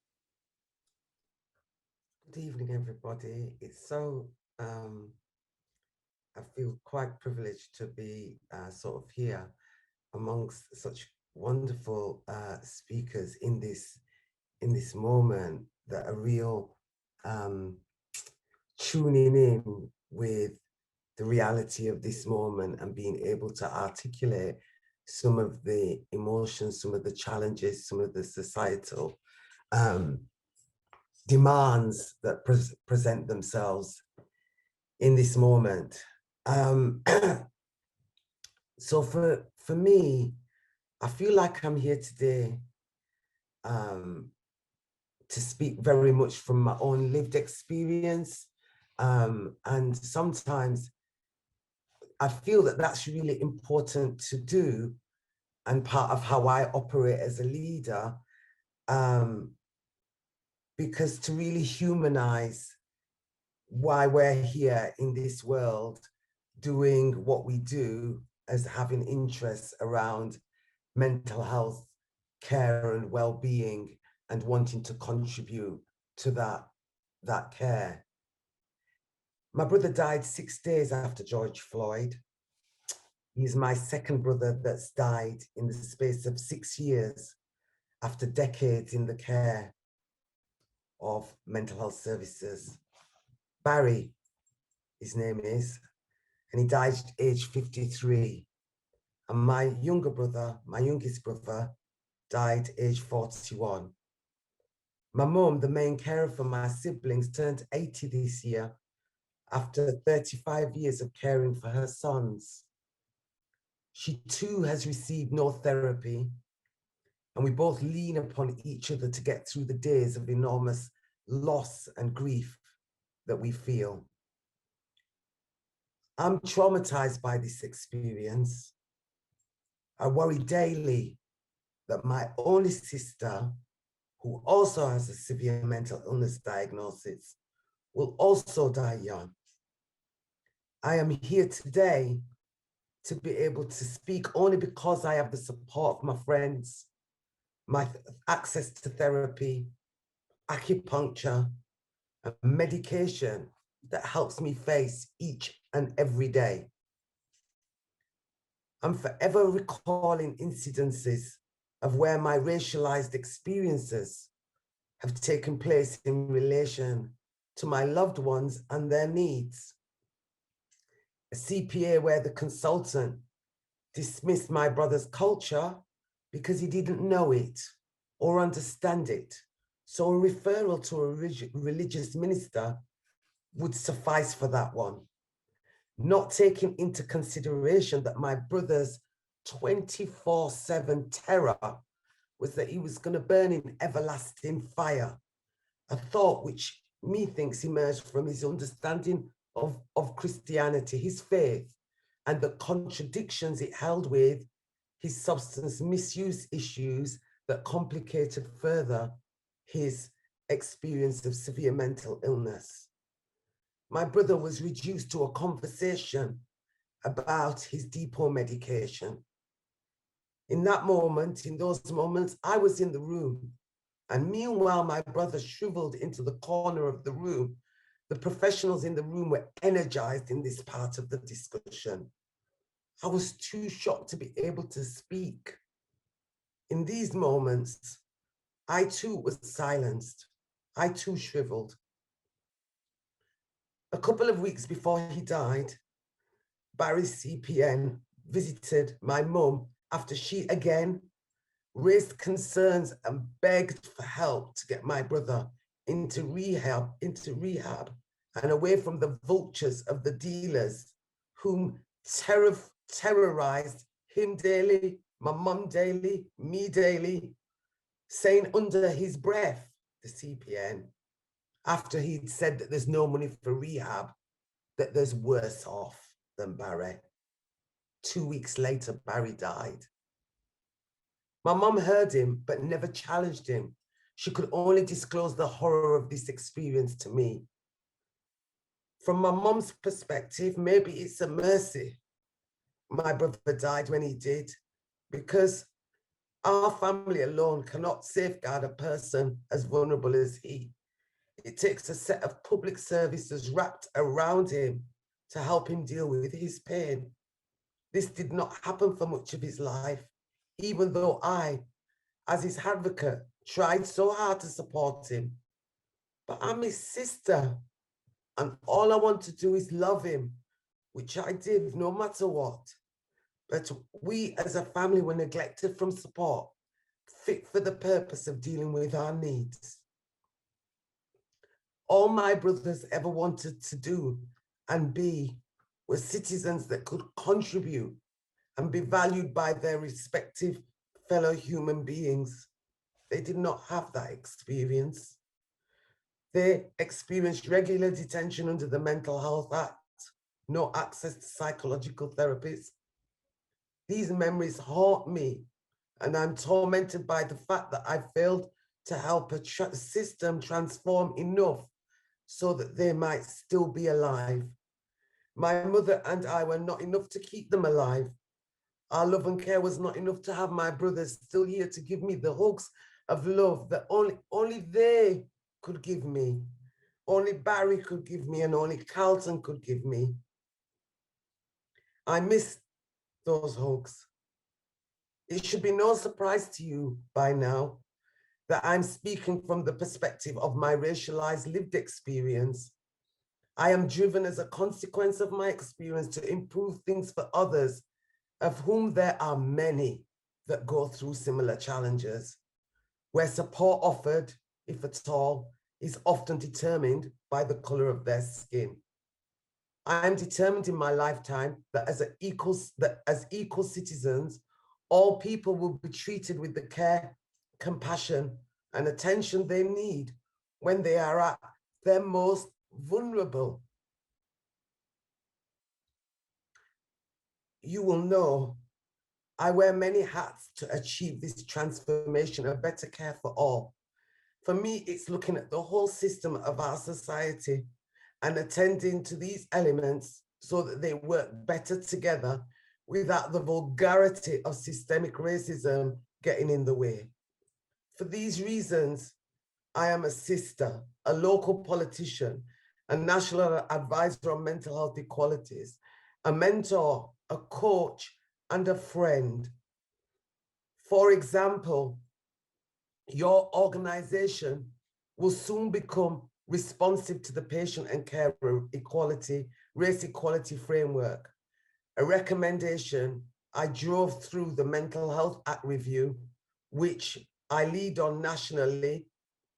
Good evening, everybody. It's so, I feel quite privileged to be sort of here amongst such wonderful speakers in this moment that are real tuning in with the reality of this moment and being able to articulate some of the emotions, some of the challenges, some of the societal demands that present themselves in this moment. So for me, I feel like I'm here today to speak very much from my own lived experience. And sometimes I feel that that's really important to do and part of how I operate as a leader, because to really humanize why we're here in this world doing what we do as having interests around mental health care and well-being and wanting to contribute to that care. My brother died 6 days after George Floyd. He's my second brother that's died in the space of 6 years after decades in the care of mental health services. Barry, his name is, and he died age 53. And my younger brother, my youngest brother, died age 41. My mum, the main carer for my siblings, turned 80 this year after 35 years of caring for her sons. She too has received no therapy, and we both lean upon each other to get through the days of enormous loss and grief that we feel. I'm traumatized by this experience. I worry daily that my only sister, who also has a severe mental illness diagnosis, will also die young. I am here today to be able to speak only because I have the support of my friends, my access to therapy, acupuncture, and medication that helps me face each and every day. I'm forever recalling incidences of where my racialized experiences have taken place in relation to my loved ones and their needs. A CPA where the consultant dismissed my brother's culture because he didn't know it or understand it. So a referral to a religious minister would suffice for that one. Not taking into consideration that my brother's 24/7 terror was that he was going to burn in everlasting fire, a thought which methinks emerged from his understanding of Christianity, his faith, and the contradictions it held with his substance misuse issues that complicated further his experience of severe mental illness. My brother was reduced to a conversation about his depot medication. In that moment, in those moments, I was in the room, and meanwhile, my brother shriveled into the corner of the room. The professionals in the room were energized in this part of the discussion. I was too shocked to be able to speak. In these moments, I too was silenced. I too shriveled. A couple of weeks before he died, Barry's CPN visited my mum after she again raised concerns and begged for help to get my brother into rehab and away from the vultures of the dealers whom terrorized him daily, my mum daily, me daily, saying under his breath, the CPN, after he'd said that there's no money for rehab, that there's worse off than Barry. 2 weeks later, Barry died. My mum heard him, but never challenged him. She could only disclose the horror of this experience to me. From my mum's perspective, maybe it's a mercy my brother died when he did, because our family alone cannot safeguard a person as vulnerable as he. It takes a set of public services wrapped around him to help him deal with his pain. This did not happen for much of his life, even though I, as his advocate, tried so hard to support him. But I'm his sister, and all I want to do is love him, which I did no matter what. But we as a family were neglected from support, fit for the purpose of dealing with our needs. All my brothers ever wanted to do and be were citizens that could contribute and be valued by their respective fellow human beings. They did not have that experience. They experienced regular detention under the Mental Health Act, no access to psychological therapists. These memories haunt me, and I'm tormented by the fact that I failed to help a system transform enough so that they might still be alive. My mother and I were not enough to keep them alive. Our love and care was not enough to have my brothers still here to give me the hugs of love that only they could give me, only Barry could give me, and only Carlton could give me. I miss those hugs. It should be no surprise to you by now that I'm speaking from the perspective of my racialized lived experience. I am driven as a consequence of my experience to improve things for others, of whom there are many that go through similar challenges, where support offered, if at all, is often determined by the color of their skin. I am determined in my lifetime that as equal citizens, all people will be treated with the care, compassion, and attention they need when they are at their most vulnerable. You will know I wear many hats to achieve this transformation of better care for all. For me, it's looking at the whole system of our society and attending to these elements so that they work better together without the vulgarity of systemic racism getting in the way. For these reasons, I am a sister, a local politician, a national advisor on mental health equalities, a mentor, a coach, and a friend. For example, your organization will soon become responsive to the patient and carer equality, race equality framework, a recommendation I drove through the Mental Health Act review, which I lead on nationally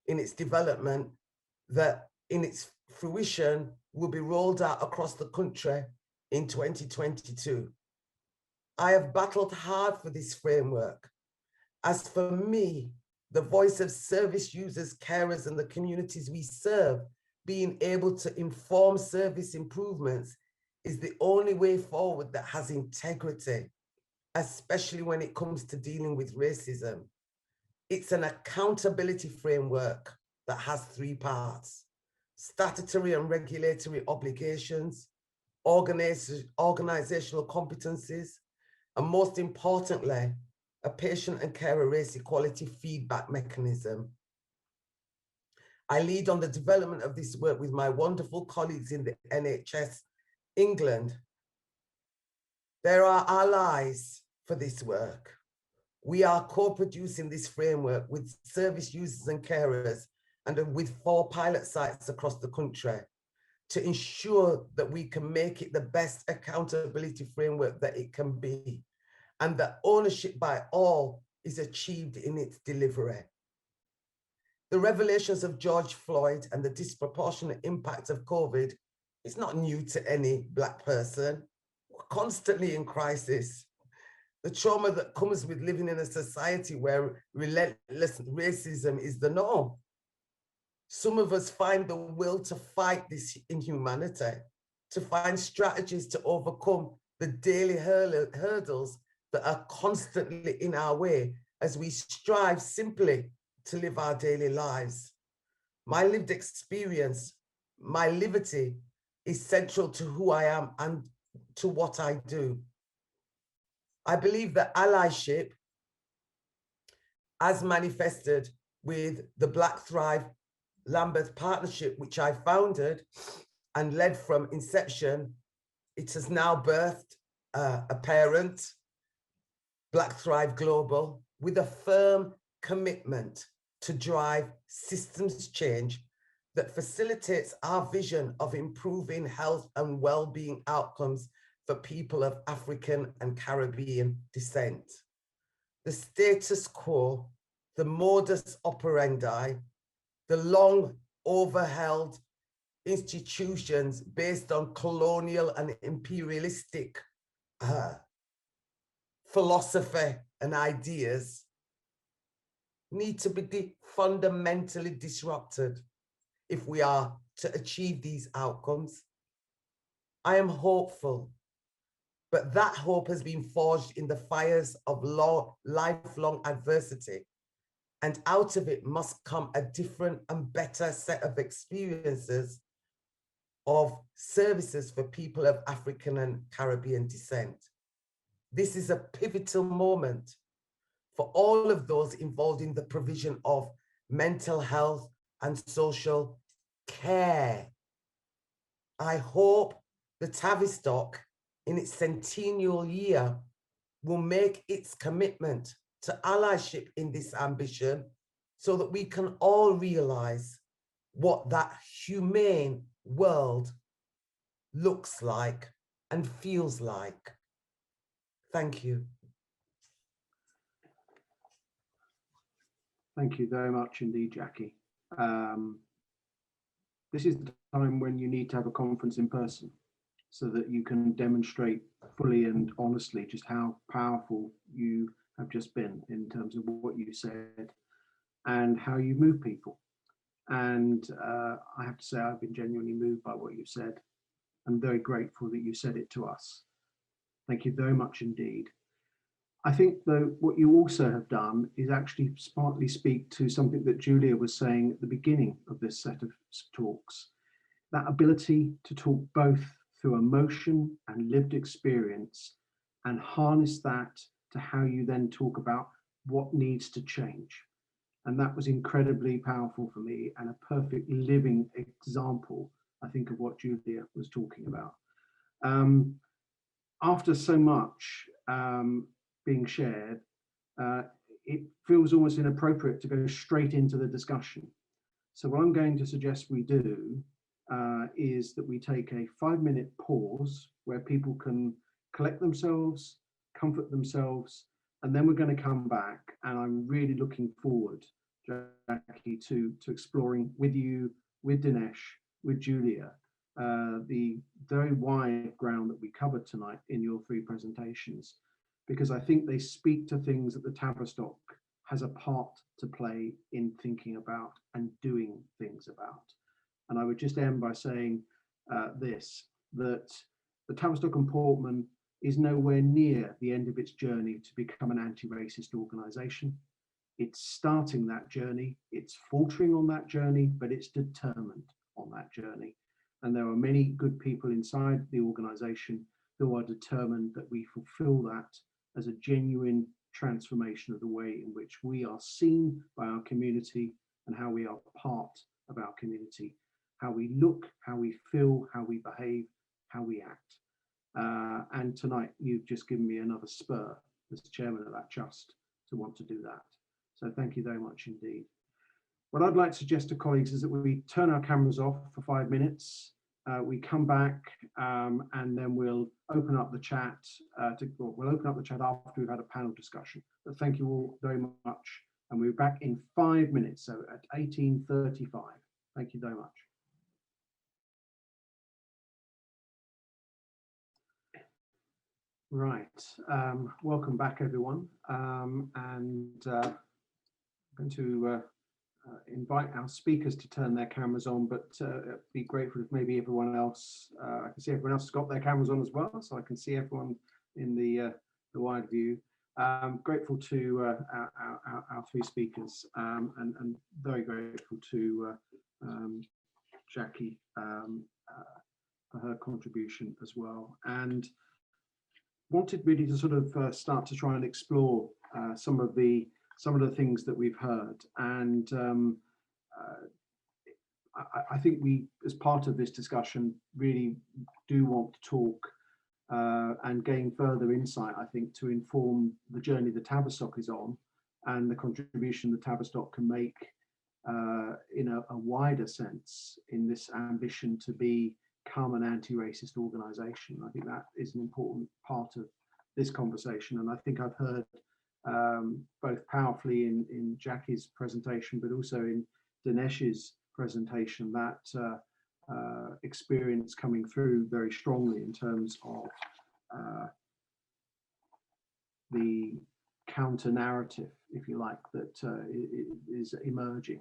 in its development, that in its fruition will be rolled out across the country in 2022. I have battled hard for this framework. As for me, the voice of service users, carers, and the communities we serve, being able to inform service improvements is the only way forward that has integrity, especially when it comes to dealing with racism. It's an accountability framework that has 3 parts: statutory and regulatory obligations, organizational competencies, and most importantly, a patient and carer race equality feedback mechanism. I lead on the development of this work with my wonderful colleagues in the NHS England. There are allies for this work. We are co-producing this framework with service users and carers and with 4 pilot sites across the country to ensure that we can make it the best accountability framework that it can be, and that ownership by all is achieved in its delivery. The revelations of George Floyd and the disproportionate impact of COVID is not new to any Black person. We're constantly in crisis. The trauma that comes with living in a society where relentless racism is the norm. Some of us find the will to fight this inhumanity, to find strategies to overcome the daily hurdles that are constantly in our way as we strive simply to live our daily lives. My lived experience, my liberty, is central to who I am and to what I do. I believe that allyship, as manifested with the Black Thrive Lambeth Partnership, which I founded and led from inception, it has now birthed a parent, Black Thrive Global, with a firm commitment to drive systems change that facilitates our vision of improving health and well-being outcomes for people of African and Caribbean descent. The status quo, the modus operandi, the long overheld institutions based on colonial and imperialistic philosophy and ideas need to be fundamentally disrupted if we are to achieve these outcomes. I am hopeful, but that hope has been forged in the fires of lifelong adversity, and out of it must come a different and better set of experiences of services for people of African and Caribbean descent. This is a pivotal moment for all of those involved in the provision of mental health and social care. I hope the Tavistock, in its centennial year, will make its commitment to allyship in this ambition so that we can all realize what that humane world looks like and feels like. Thank you. Thank you very much indeed, Jackie. This is the time when you need to have a conference in person so that you can demonstrate fully and honestly just how powerful you have just been in terms of what you said and how you move people. And I have to say, I've been genuinely moved by what you said. I'm very grateful that you said it to us. Thank you very much indeed. I think, though, what you also have done is actually partly speak to something that Julia was saying at the beginning of this set of talks, that ability to talk both through emotion and lived experience and harness that to how you then talk about what needs to change. And that was incredibly powerful for me and a perfect living example, I think, of what Julia was talking about. After so much being shared, it feels almost inappropriate to go straight into the discussion. So what I'm going to suggest we do is that we take a 5-minute pause where people can collect themselves, comfort themselves, and then we're going to come back. And I'm really looking forward, Jackie, to exploring with you, with Dinesh, with Julia, the very wide ground that we covered tonight in your 3 presentations, because I think they speak to things that the Tavistock has a part to play in thinking about and doing things about. And I would just end by saying that the Tavistock and Portman is nowhere near the end of its journey to become an anti-racist organisation. It's starting that journey, it's faltering on that journey, but it's determined on that journey. And there are many good people inside the organization who are determined that we fulfill that as a genuine transformation of the way in which we are seen by our community and how we are part of our community, how we look, how we feel, how we behave, how we act. And tonight you've just given me another spur as chairman of that trust to want to do that. So thank you very much indeed. What I'd like to suggest to colleagues is that we turn our cameras off for 5 minutes. We come back and then we'll open up the chat. We'll open up the chat after we've had a panel discussion. But thank you all very much. And we're back in 5 minutes, so at 18:35. Thank you very much. Right, welcome back everyone. I'm going to invite our speakers to turn their cameras on, but be grateful if maybe everyone else, I can see everyone else has got their cameras on as well, so I can see everyone in the wide view. Grateful to our three speakers and very grateful to Jackie for her contribution as well, and wanted really to sort of start to try and explore some of the things that we've heard. And I think we, as part of this discussion, really do want to talk and gain further insight, I think, to inform the journey the Tavistock is on and the contribution the Tavistock can make in a wider sense in this ambition to become an anti-racist organisation. I think that is an important part of this conversation, and I think I've heard both powerfully in Jackie's presentation, but also in Dinesh's presentation, that experience coming through very strongly in terms of the counter narrative, if you like, that is emerging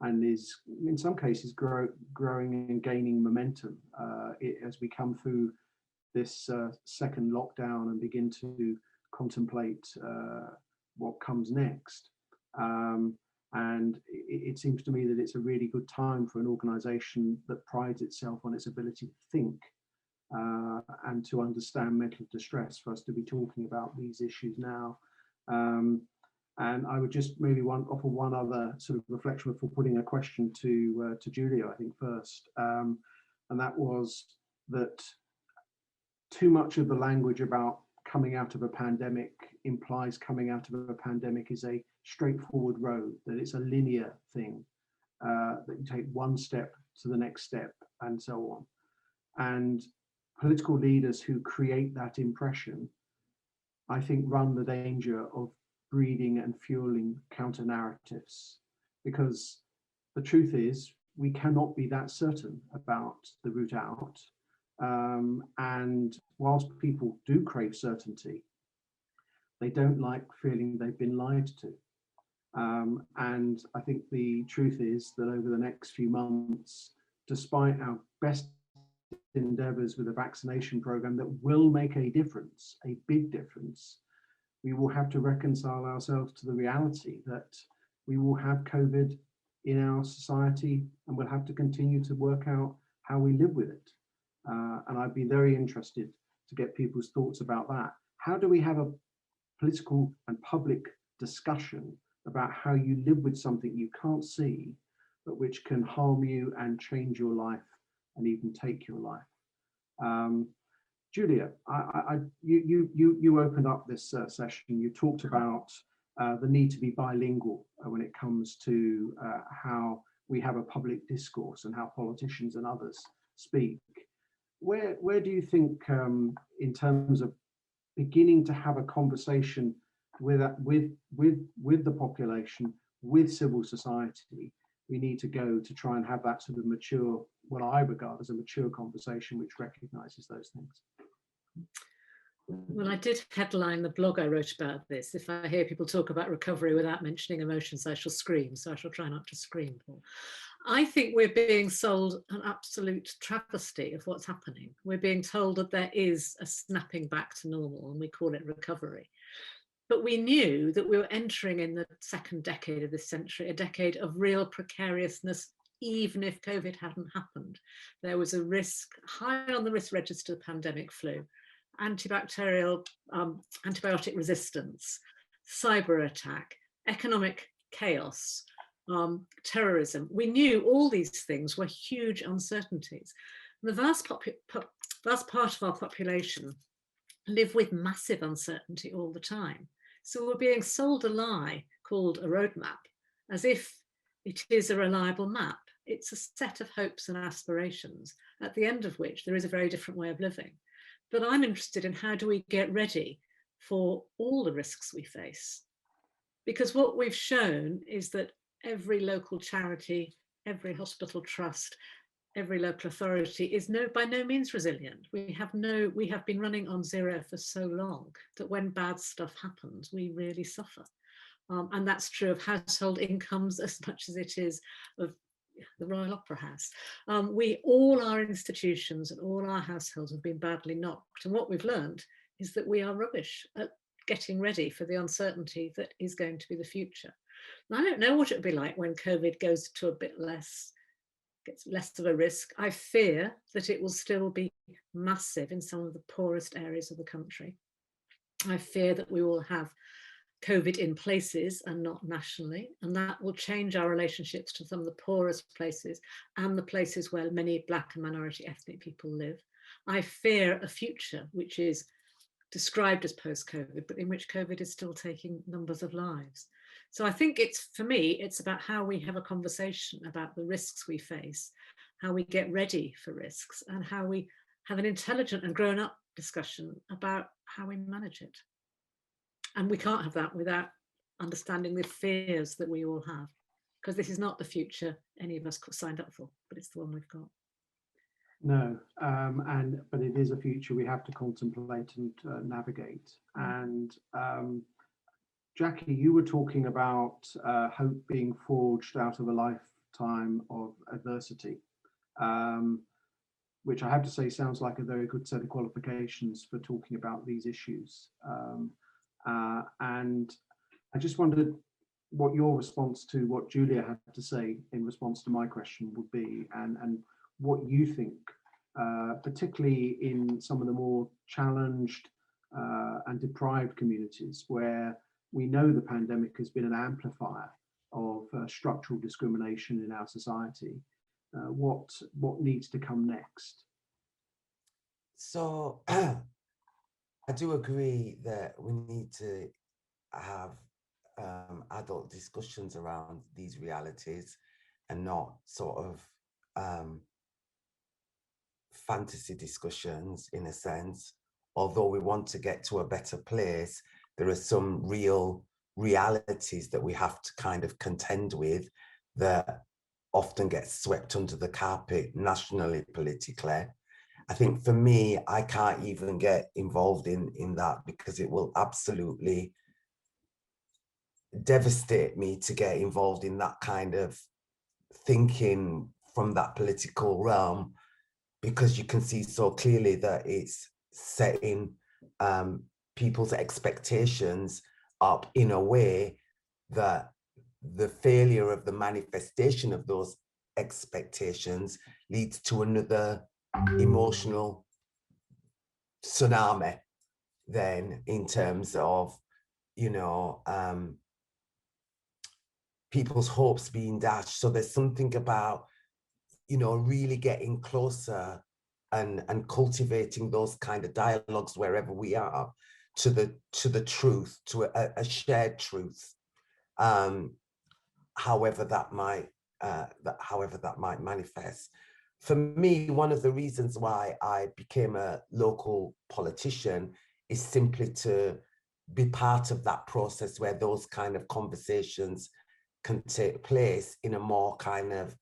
and is in some cases growing and gaining momentum as we come through this second lockdown and begin to contemplate what comes next. And it seems to me that it's a really good time for an organisation that prides itself on its ability to think and to understand mental distress, for us to be talking about these issues now. And I would just maybe offer one other sort of reflection before putting a question to Julia, I think, first. And that was that too much of the language about coming out of a pandemic implies coming out of a pandemic is a straightforward road, that it's a linear thing, that you take one step to the next step and so on. And political leaders who create that impression, I think, run the danger of breeding and fueling counter narratives, because the truth is we cannot be that certain about the route out. And whilst people do crave certainty, they don't like feeling they've been lied to. And I think the truth is that over the next few months, despite our best endeavours with a vaccination programme that will make a difference, a big difference, we will have to reconcile ourselves to the reality that we will have COVID in our society, and we'll have to continue to work out how we live with it. And I'd be very interested to get people's thoughts about that. How do we have a political and public discussion about how you live with something you can't see, but which can harm you and change your life and even take your life? Julia, you opened up this session. You talked about the need to be bilingual when it comes to how we have a public discourse and how politicians and others speak. Where do you think, in terms of beginning to have a conversation with the population, with civil society, we need to go to try and have that sort of mature, what I regard as a mature conversation which recognises those things? Well, I did headline the blog I wrote about this. If I hear people talk about recovery without mentioning emotions, I shall scream. So I shall try not to scream, Paul. I think we're being sold an absolute travesty of what's happening. We're being told that there is a snapping back to normal, and we call it recovery. But we knew that we were entering in the second decade of this century, a decade of real precariousness, even if COVID hadn't happened. There was a risk, high on the risk register, pandemic flu, antibacterial, antibiotic resistance, cyber attack, economic chaos, terrorism. We knew all these things were huge uncertainties. The vast part of our population live with massive uncertainty all the time. So we're being sold a lie called a roadmap, as if it is a reliable map. It's a set of hopes and aspirations, at the end of which there is a very different way of living. But I'm interested in how do we get ready for all the risks we face? Because what we've shown is that every local charity, every hospital trust, every local authority is by no means resilient. We have been running on zero for so long that when bad stuff happens, we really suffer. And that's true of household incomes as much as it is of the Royal Opera House. All our institutions and all our households have been badly knocked. And what we've learned is that we are rubbish at getting ready for the uncertainty that is going to be the future. And I don't know what it would be like when COVID goes to a bit less, gets less of a risk. I fear that it will still be massive in some of the poorest areas of the country. I fear that we will have COVID in places and not nationally, and that will change our relationships to some of the poorest places and the places where many Black and minority ethnic people live. I fear a future which is described as post-COVID, but in which COVID is still taking numbers of lives. So I think for me, it's about how we have a conversation about the risks we face, how we get ready for risks, and how we have an intelligent and grown-up discussion about how we manage it. And we can't have that without understanding the fears that we all have, because this is not the future any of us signed up for, but it's the one we've got. No, but it is a future we have to contemplate and navigate. And Jackie, you were talking about hope being forged out of a lifetime of adversity, which I have to say sounds like a very good set of qualifications for talking about these issues. And I just wondered what your response to what Julia had to say in response to my question would be, and what you think, particularly in some of the more challenged and deprived communities where we know the pandemic has been an amplifier of structural discrimination in our society. What needs to come next? So I do agree that we need to have adult discussions around these realities and not sort of fantasy discussions, in a sense. Although we want to get to a better place, there are some real realities that we have to kind of contend with that often get swept under the carpet nationally, politically. I think for me, I can't even get involved in that because it will absolutely devastate me to get involved in that kind of thinking from that political realm, because you can see so clearly that it's setting people's expectations up in a way that the failure of the manifestation of those expectations leads to another emotional tsunami then, in terms of, you know, people's hopes being dashed. So there's something about, you know, really getting closer and cultivating those kind of dialogues wherever we are to the truth, to a shared truth, however that might manifest. For me, one of the reasons why I became a local politician is simply to be part of that process where those kind of conversations can take place in a more kind of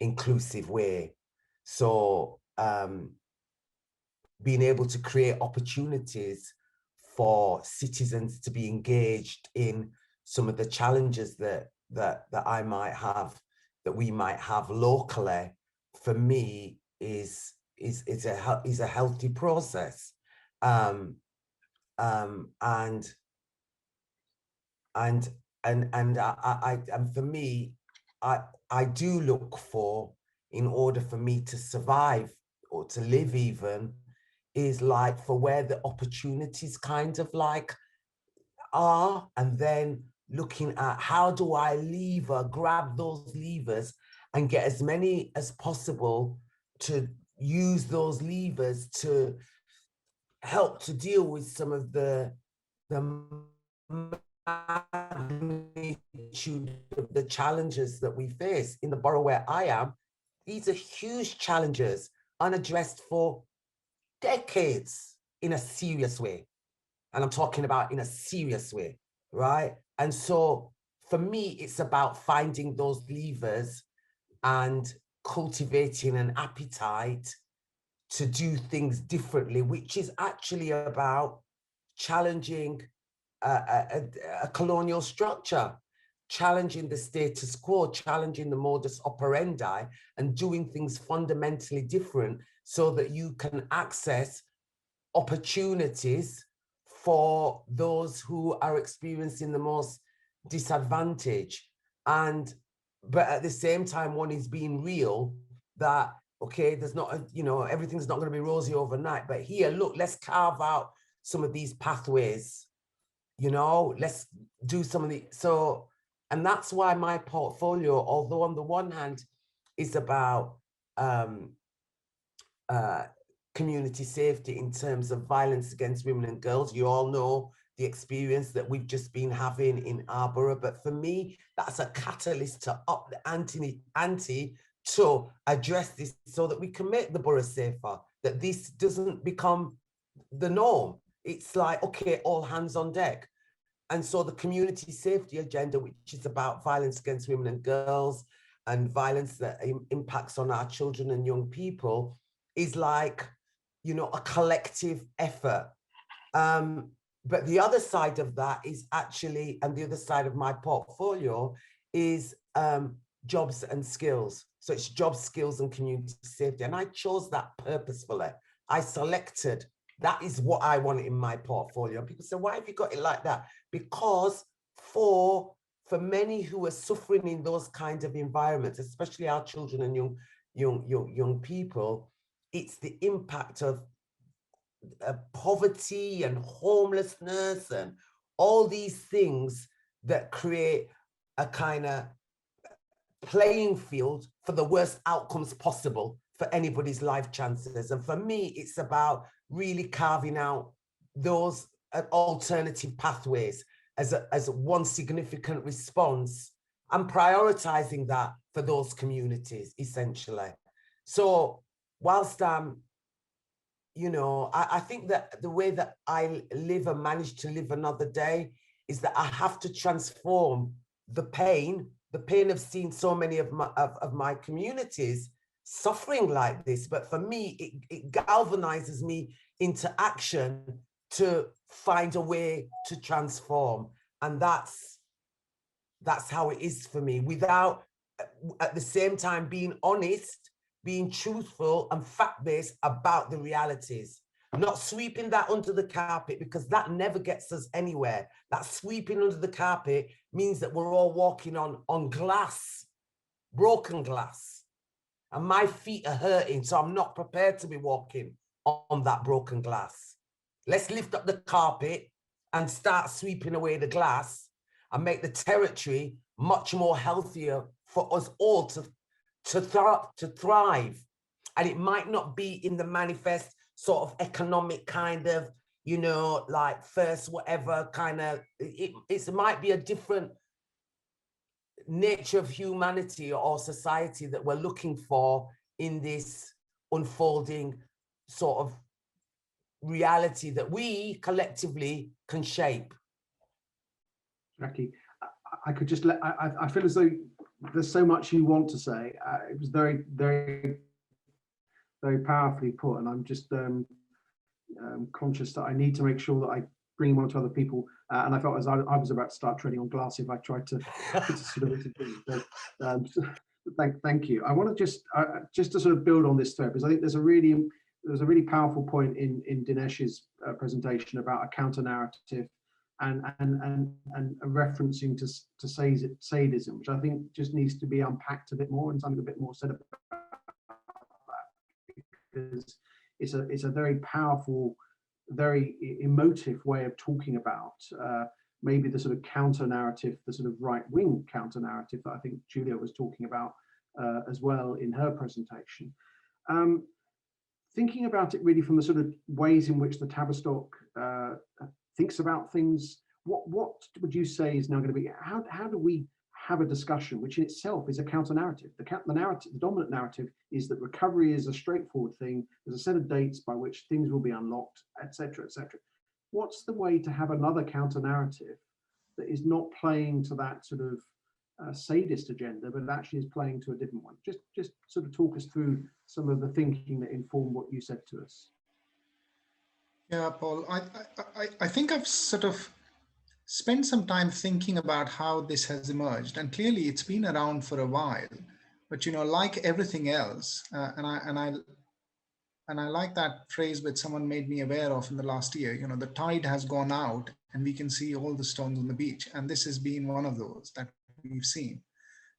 inclusive way. So being able to create opportunities for citizens to be engaged in some of the challenges that I might have, that we might have locally, for me is a healthy process. And and and for me, I do look for, in order for me to survive or to live even, is like for where the opportunities kind of like are, and then looking at how do I grab those levers and get as many as possible to use those levers to help to deal with some of the magnitude of the challenges that we face in the borough where I am. These are huge challenges, unaddressed for decades in a serious way. And I'm talking about in a serious way, right? And so for me, it's about finding those levers and cultivating an appetite to do things differently, which is actually about challenging a colonial structure, challenging the status quo, challenging the modus operandi, and doing things fundamentally different so that you can access opportunities for those who are experiencing the most disadvantage. But at the same time, one is being real that, okay, there's not everything's not going to be rosy overnight, but here, look, let's carve out some of these pathways, let's do some of and that's why my portfolio, although on the one hand is about community safety in terms of violence against women and girls. You all know the experience that we've just been having in our borough, but for me, that's a catalyst to up the ante to address this so that we can make the borough safer, that this doesn't become the norm. It's like, okay, all hands on deck. And so the community safety agenda, which is about violence against women and girls and violence that impacts on our children and young people, is like, a collective effort. But the other side of that is actually, and the other side of my portfolio is jobs and skills. So it's jobs, skills, and community safety. And I chose that purposefully. I selected, that is what I wanted in my portfolio. People say, why have you got it like that? Because for many who are suffering in those kinds of environments, especially our children and young people, it's the impact of poverty and homelessness and all these things that create a kind of playing field for the worst outcomes possible for anybody's life chances. And for me, it's about really carving out those alternative pathways as one significant response and prioritizing that for those communities, essentially. So whilst I think that the way that I live and manage to live another day is that I have to transform the pain of seeing so many of my communities suffering like this. But for me, it galvanizes me into action to find a way to transform. And that's how it is for me, without at the same time being honest, being truthful and fact-based about the realities, not sweeping that under the carpet, because that never gets us anywhere. That sweeping under the carpet means that we're all walking on glass, broken glass, and my feet are hurting, so I'm not prepared to be walking on that broken glass. Let's lift up the carpet and start sweeping away the glass and make the territory much more healthier for us all to thrive. And it might not be in the manifest sort of economic kind of, like first whatever kind of, it might be a different nature of humanity or society that we're looking for in this unfolding sort of reality that we collectively can shape. Jackie, I could just I feel as though there's so much you want to say. It was very, very, very powerfully put, and I'm just conscious that I need to make sure that I bring one or two other people. And I felt as I was about to start treading on glass if I tried to sort of so, thank you. I want to just to sort of build on this thread, because I think there's a really powerful point in Dinesh's presentation about a counter narrative and referencing to sadism, which I think just needs to be unpacked a bit more and something a bit more said about that, because it's a very powerful, very emotive way of talking about maybe the sort of counter narrative, the sort of right-wing counter narrative that I think Julia was talking about as well in her presentation. Thinking about it really from the sort of ways in which the Tavistock thinks about things, what would you say is now going to be, how do we have a discussion which in itself is a counter narrative? The dominant narrative is that recovery is a straightforward thing. There's a set of dates by which things will be unlocked, etc., etc. What's the way to have another counter narrative that is not playing to that sort of sadist agenda, but actually is playing to a different one? Just sort of talk us through some of the thinking that informed what you said to us. Yeah, Paul, I think I've sort of spent some time thinking about how this has emerged, and clearly it's been around for a while. But like everything else, and I like that phrase which someone made me aware of in the last year. The tide has gone out, and we can see all the stones on the beach, and this has been one of those that we've seen.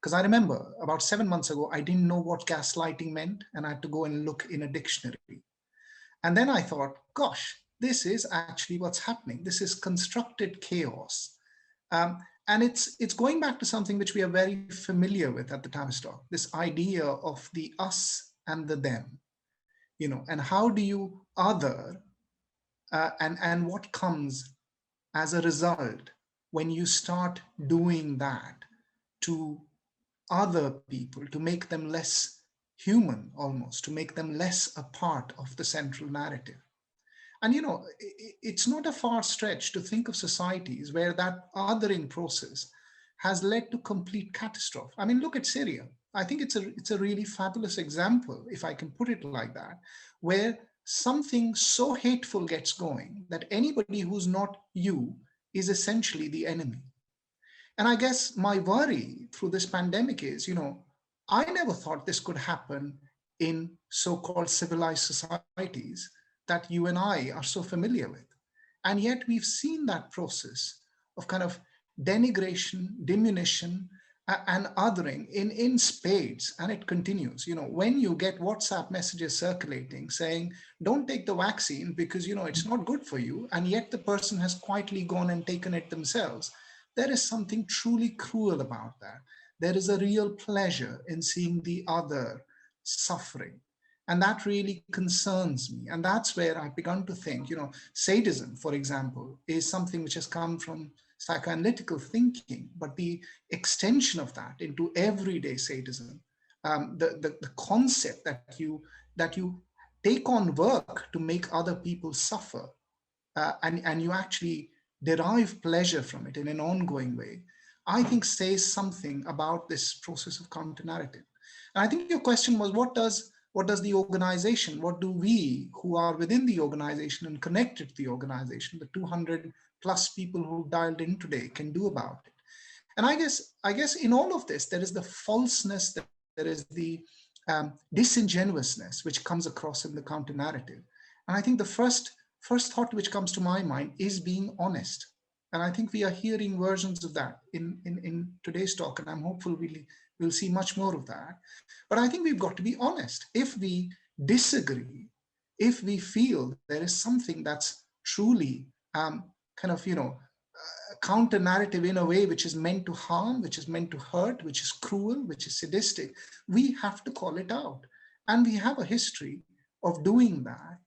Because I remember about 7 months ago, I didn't know what gaslighting meant, and I had to go and look in a dictionary. And then I thought, gosh, this is actually what's happening. This is constructed chaos. And it's going back to something which we are very familiar with at the Tavistock, this idea of the us and the them, and how do you other, and what comes as a result when you start doing that to other people, to make them less human, almost, to make them less a part of the central narrative. And it's not a far stretch to think of societies where that othering process has led to complete catastrophe. I mean, look at Syria. I think it's a really fabulous example, if I can put it like that, where something so hateful gets going that anybody who's not you is essentially the enemy. And I guess my worry through this pandemic is, I never thought this could happen in so-called civilized societies that you and I are so familiar with. And yet we've seen that process of kind of denigration, diminution, and othering in spades, and it continues. When you get WhatsApp messages circulating saying, don't take the vaccine because, it's not good for you, and yet the person has quietly gone and taken it themselves, there is something truly cruel about that. There is a real pleasure in seeing the other suffering. And that really concerns me. And that's where I've begun to think, sadism, for example, is something which has come from psychoanalytical thinking, but the extension of that into everyday sadism, the concept that you take on work to make other people suffer, and you actually derive pleasure from it in an ongoing way, I think says something about this process of counter-narrative. And I think your question was, what does the organization, what do we who are within the organization and connected to the organization, the 200 plus people who dialed in today, can do about it? And I guess in all of this, there is the falseness, there is the disingenuousness which comes across in the counter-narrative. And I think the first thought which comes to my mind is being honest. And I think we are hearing versions of that in today's talk, and I'm hopeful we'll see much more of that. But I think we've got to be honest. If we disagree, if we feel there is something that's truly counter-narrative in a way which is meant to harm, which is meant to hurt, which is cruel, which is sadistic, we have to call it out. And we have a history of doing that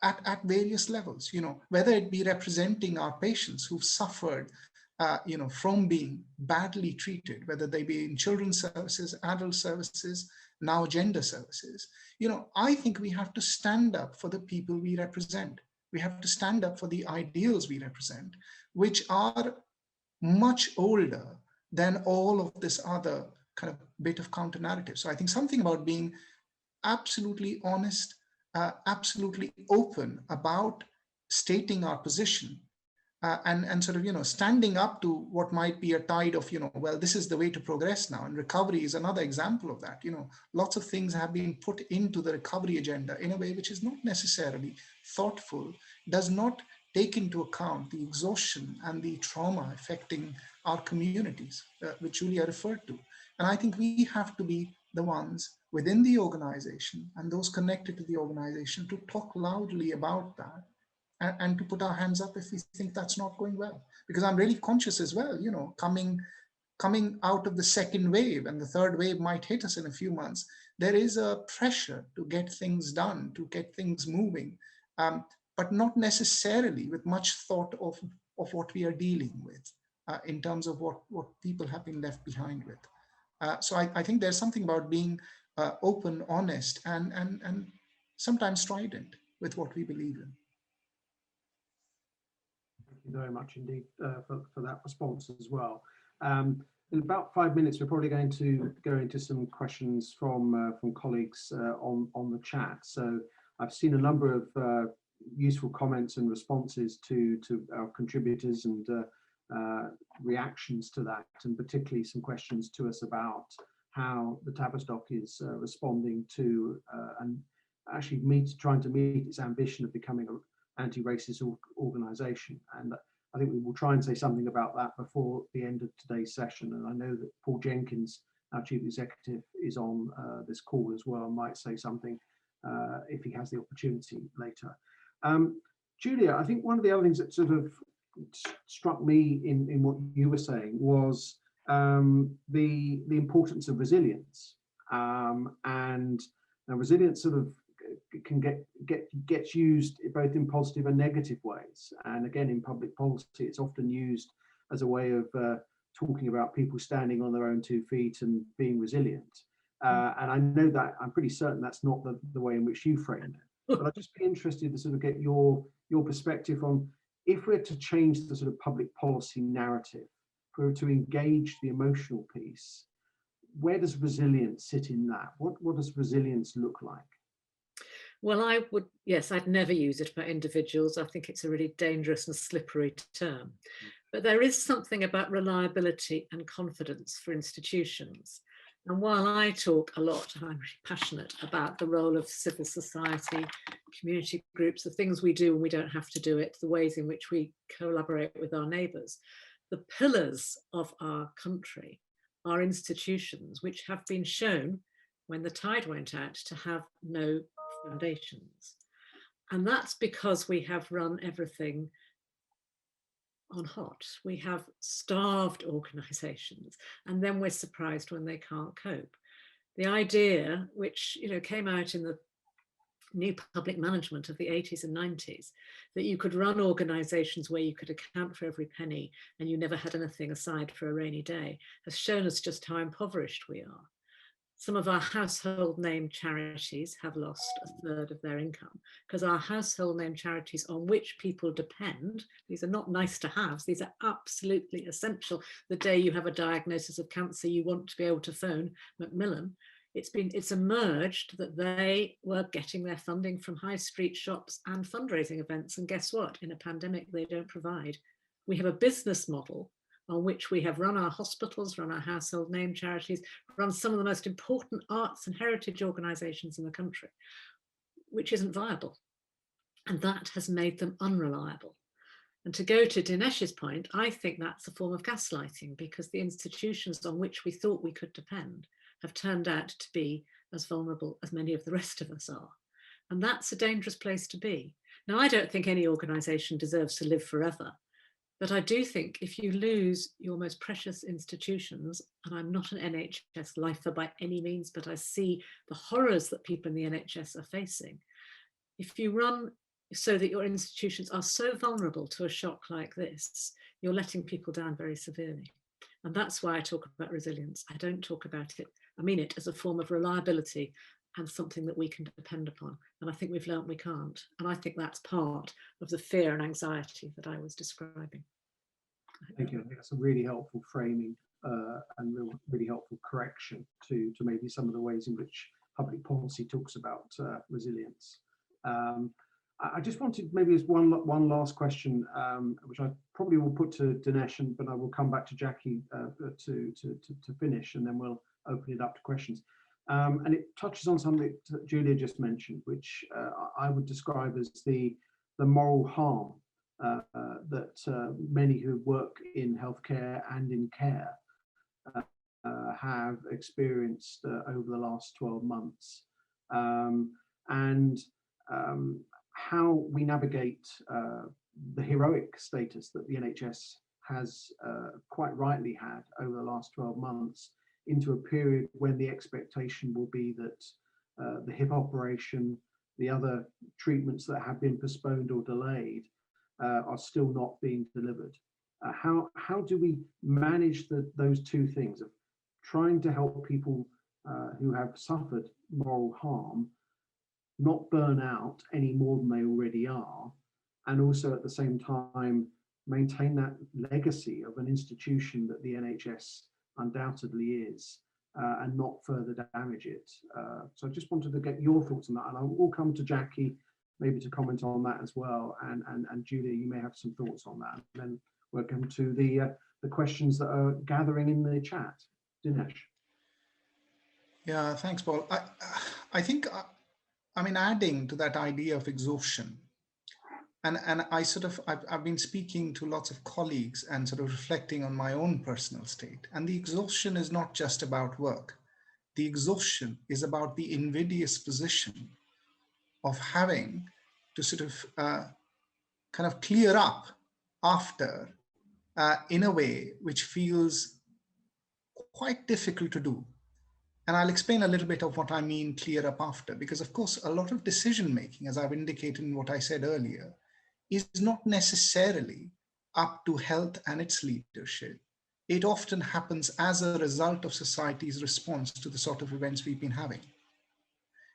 at various levels, whether it be representing our patients who've suffered from being badly treated, whether they be in children's services, adult services, now gender services. I think we have to stand up for the people we represent. We have to stand up for the ideals we represent, which are much older than all of this other kind of bit of counter narrative. So I think something about being absolutely honest, absolutely open about stating our position, and sort of, standing up to what might be a tide of, well, this is the way to progress now. And recovery is another example of that. Lots of things have been put into the recovery agenda in a way which is not necessarily thoughtful, does not take into account the exhaustion and the trauma affecting our communities, which Julia referred to. And I think we have to be the ones within the organization and those connected to the organization to talk loudly about that, and to put our hands up if we think that's not going well. Because I'm really conscious as well, you know, coming out of the second wave, and the third wave might hit us in a few months, there is a pressure to get things done, to get things moving, but not necessarily with much thought of what we are dealing with in terms of what people have been left behind with. So I think there's something about being open, honest, and sometimes strident with what we believe in. Thank you very much indeed for that response as well. In about 5 minutes, we're probably going to go into some questions from colleagues on the chat. So I've seen a number of useful comments and responses to our contributors and reactions to that, and particularly some questions to us about how the Tavistock is responding to and actually trying to meet its ambition of becoming an anti-racist organisation. And I think we will try and say something about that before the end of today's session. And I know that Paul Jenkins, our Chief Executive, is on this call as well and might say something if he has the opportunity later. Julia, I think one of the other things that sort of struck me in what you were saying was the importance of resilience, and resilience sort of gets used both in positive and negative ways. And again, in public policy, it's often used as a way of talking about people standing on their own 2 feet and being resilient. And I know that I'm pretty certain that's not the way in which you framed it. But I'd just be interested to sort of get your perspective on, if we're to change the sort of public policy narrative, if we're to engage the emotional piece, where does resilience sit in that? What does resilience look like? Well, I'd never use it about individuals. I think it's a really dangerous and slippery term. But there is something about reliability and confidence for institutions. And while I talk a lot, and I'm really passionate about the role of civil society, community groups, the things we do when we don't have to do it, the ways in which we collaborate with our neighbours, the pillars of our country are institutions which have been shown, when the tide went out, to have no foundations. And that's because we have run everything on hot. We have starved organisations, and then we're surprised when they can't cope. The idea, which came out in the new public management of the 80s and 90s, that you could run organisations where you could account for every penny and you never had anything aside for a rainy day, has shown us just how impoverished we are. Some of our household name charities have lost a third of their income because our household name charities on which people depend, these are not nice to have, these are absolutely essential. The day you have a diagnosis of cancer, you want to be able to phone Macmillan. It's emerged that they were getting their funding from high street shops and fundraising events. And guess what? In a pandemic, they don't provide. We have a business model on which we have run our hospitals, run our household name charities, run some of the most important arts and heritage organisations in the country, which isn't viable. And that has made them unreliable. And to go to Dinesh's point, I think that's a form of gaslighting, because the institutions on which we thought we could depend have turned out to be as vulnerable as many of the rest of us are. And that's a dangerous place to be. Now, I don't think any organisation deserves to live forever. But I do think if you lose your most precious institutions, and I'm not an NHS lifer by any means, but I see the horrors that people in the NHS are facing. If you run so that your institutions are so vulnerable to a shock like this, you're letting people down very severely. And that's why I talk about resilience. I don't talk about it, I mean it as a form of reliability and something that we can depend upon. And I think we've learned we can't. And I think that's part of the fear and anxiety that I was describing. Thank you. I think that's a really helpful framing and really helpful correction to maybe some of the ways in which public policy talks about resilience. I just wanted maybe as one last question, which I probably will put to Dinesh, but I will come back to Jackie to finish, and then we'll open it up to questions. And it touches on something that Julia just mentioned, which I would describe as the moral harm that many who work in healthcare and in care have experienced over the last 12 months, and how we navigate the heroic status that the NHS has quite rightly had over the last 12 months into a period when the expectation will be that the hip operation, the other treatments that have been postponed or delayed are still not being delivered. How do we manage those two things of trying to help people who have suffered moral harm not burn out any more than they already are, and also at the same time maintain that legacy of an institution that the NHS undoubtedly is, and not further damage it? So I just wanted to get your thoughts on that, and I will come to Jackie maybe to comment on that as well, and Julia, you may have some thoughts on that. And then we'll come to the questions that are gathering in the chat. Dinesh. Yeah, thanks, Paul. I think, I mean, adding to that idea of exhaustion, and I've been speaking to lots of colleagues and sort of reflecting on my own personal state. And the exhaustion is not just about work. The exhaustion is about the invidious position of having to sort of kind of clear up after in a way which feels quite difficult to do. And I'll explain a little bit of what I mean clear up after, because of course, a lot of decision making, as I've indicated in what I said earlier, is not necessarily up to health and its leadership. It often happens as a result of society's response to the sort of events we've been having.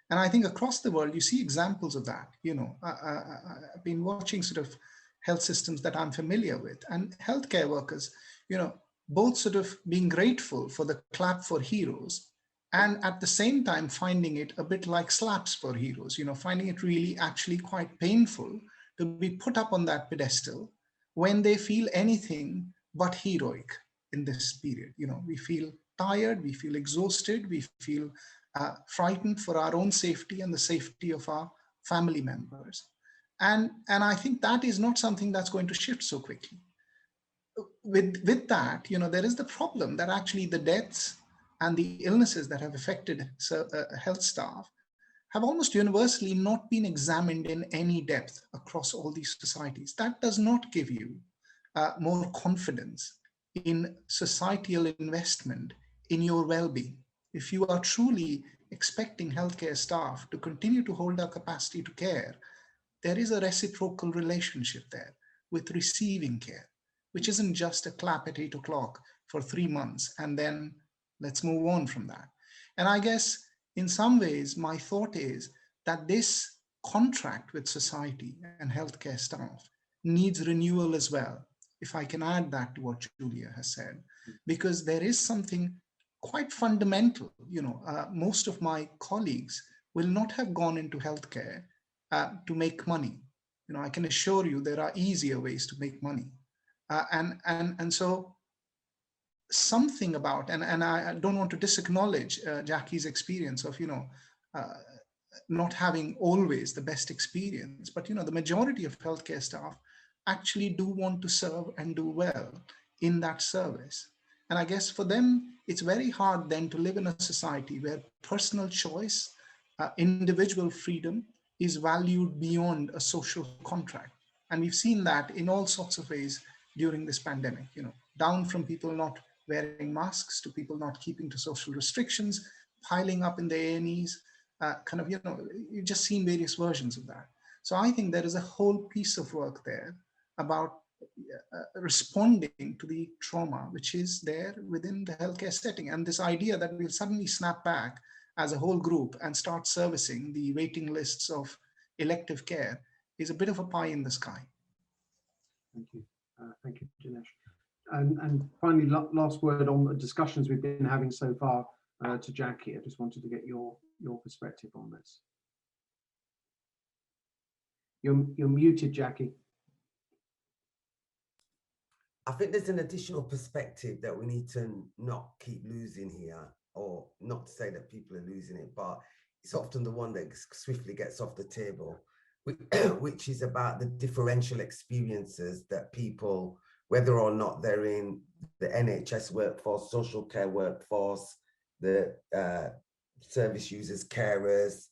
And I think across the world, you see examples of that. You know, I've been watching sort of health systems that I'm familiar with, and healthcare workers, you know, both sort of being grateful for the clap for heroes, and at the same time finding it a bit like slaps for heroes, you know, finding it really actually quite painful to be put up on that pedestal when they feel anything but heroic in this period. You know, we feel tired, we feel exhausted, we feel frightened for our own safety and the safety of our family members. And I think that is not something that's going to shift so quickly. With that, you know, there is the problem that actually the deaths and the illnesses that have affected health staff have almost universally not been examined in any depth across all these societies. That does not give you more confidence in societal investment in your well-being. If you are truly expecting healthcare staff to continue to hold our capacity to care, there is a reciprocal relationship there with receiving care, which isn't just a clap at 8 o'clock for 3 months and then let's move on from that. And I guess in some ways, my thought is that this contract with society and healthcare staff needs renewal as well, if I can add that to what Julia has said, because there is something quite fundamental. You know, most of my colleagues will not have gone into healthcare to make money. You know, I can assure you there are easier ways to make money. And so something about, and I don't want to disacknowledge Jackie's experience of, you know, not having always the best experience, but, you know, the majority of healthcare staff actually do want to serve and do well in that service. And I guess for them, it's very hard then to live in a society where personal choice, individual freedom is valued beyond a social contract. And we've seen that in all sorts of ways during this pandemic, you know, down from people not wearing masks to people not keeping to social restrictions, piling up in the A&Es, kind of, you know, you've just seen various versions of that. So I think there is a whole piece of work there about responding to the trauma which is there within the healthcare setting. And this idea that we'll suddenly snap back as a whole group and start servicing the waiting lists of elective care is a bit of a pie in the sky. Thank you. Thank you, Dinesh. And finally, last word on the discussions we've been having so far to Jackie. I just wanted to get your perspective on this. You're muted, Jackie. I think there's an additional perspective that we need to not keep losing here, or not to say that people are losing it, but it's often the one that swiftly gets off the table. which is about the differential experiences that people, whether or not they're in the NHS workforce, social care workforce, the service users, carers,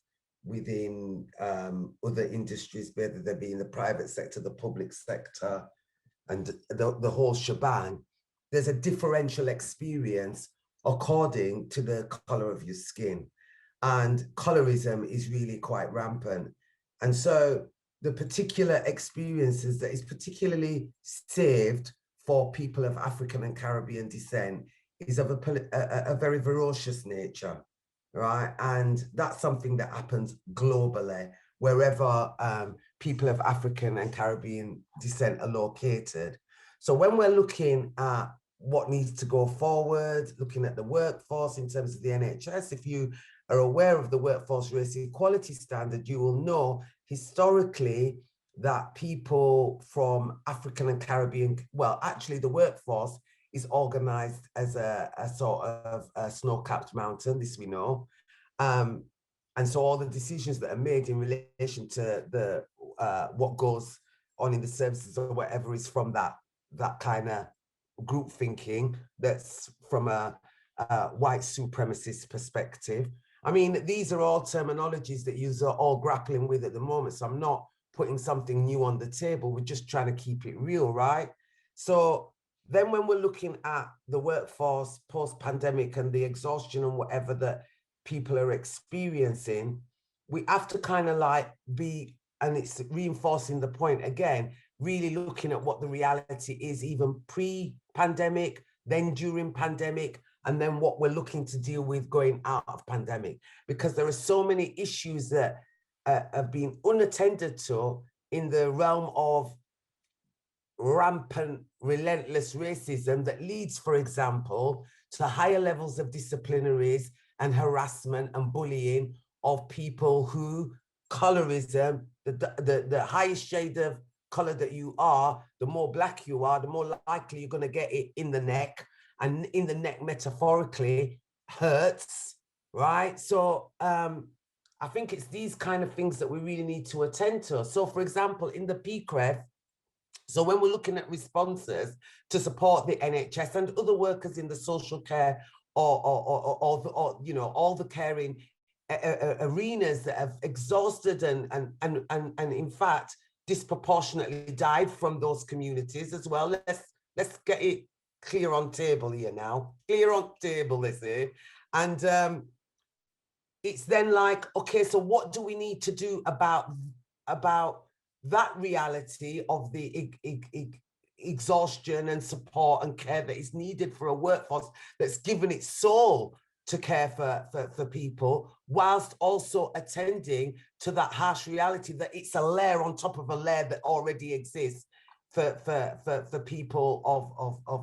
within other industries, whether they be in the private sector, the public sector, and the whole shebang, there's a differential experience according to the color of your skin. And colorism is really quite rampant. And so the particular experiences that is particularly saved for people of African and Caribbean descent is of a very ferocious nature, right? And that's something that happens globally, wherever people of African and Caribbean descent are located. So when we're looking at what needs to go forward, looking at the workforce in terms of the NHS, if you are aware of the workforce race equality standard, you will know historically that people from African and Caribbean, well, actually the workforce is organized as a sort of a snow-capped mountain, this we know. And so all the decisions that are made in relation to the what goes on in the services or whatever is from that kind of group thinking that's from a white supremacist perspective. I mean, these are all terminologies that you are all grappling with at the moment. So I'm not putting something new on the table. We're just trying to keep it real, right? So then when we're looking at the workforce post-pandemic and the exhaustion and whatever that people are experiencing, we have to kind of like be, and it's reinforcing the point again, really looking at what the reality is, even pre-pandemic, then during pandemic, and then what we're looking to deal with going out of pandemic. Because there are so many issues that have been unattended to in the realm of rampant, relentless racism that leads, for example, to higher levels of disciplinaries and harassment and bullying of people who colorism, the highest shade of color that you are, the more black you are, the more likely you're going to get it in the neck, and in the neck metaphorically hurts, right? So I think it's these kind of things that we really need to attend to. So for example, in the PCREF, so when we're looking at responses to support the NHS and other workers in the social care or you know, all the caring arenas that have exhausted and in fact disproportionately died from those communities as well. Let's get it clear on table here now. Clear on table, let's say. And it's then like, okay, so what do we need to do about that reality of the exhaustion and support and care that is needed for a workforce that's given its soul to care for people, whilst also attending to that harsh reality that it's a layer on top of a layer that already exists for people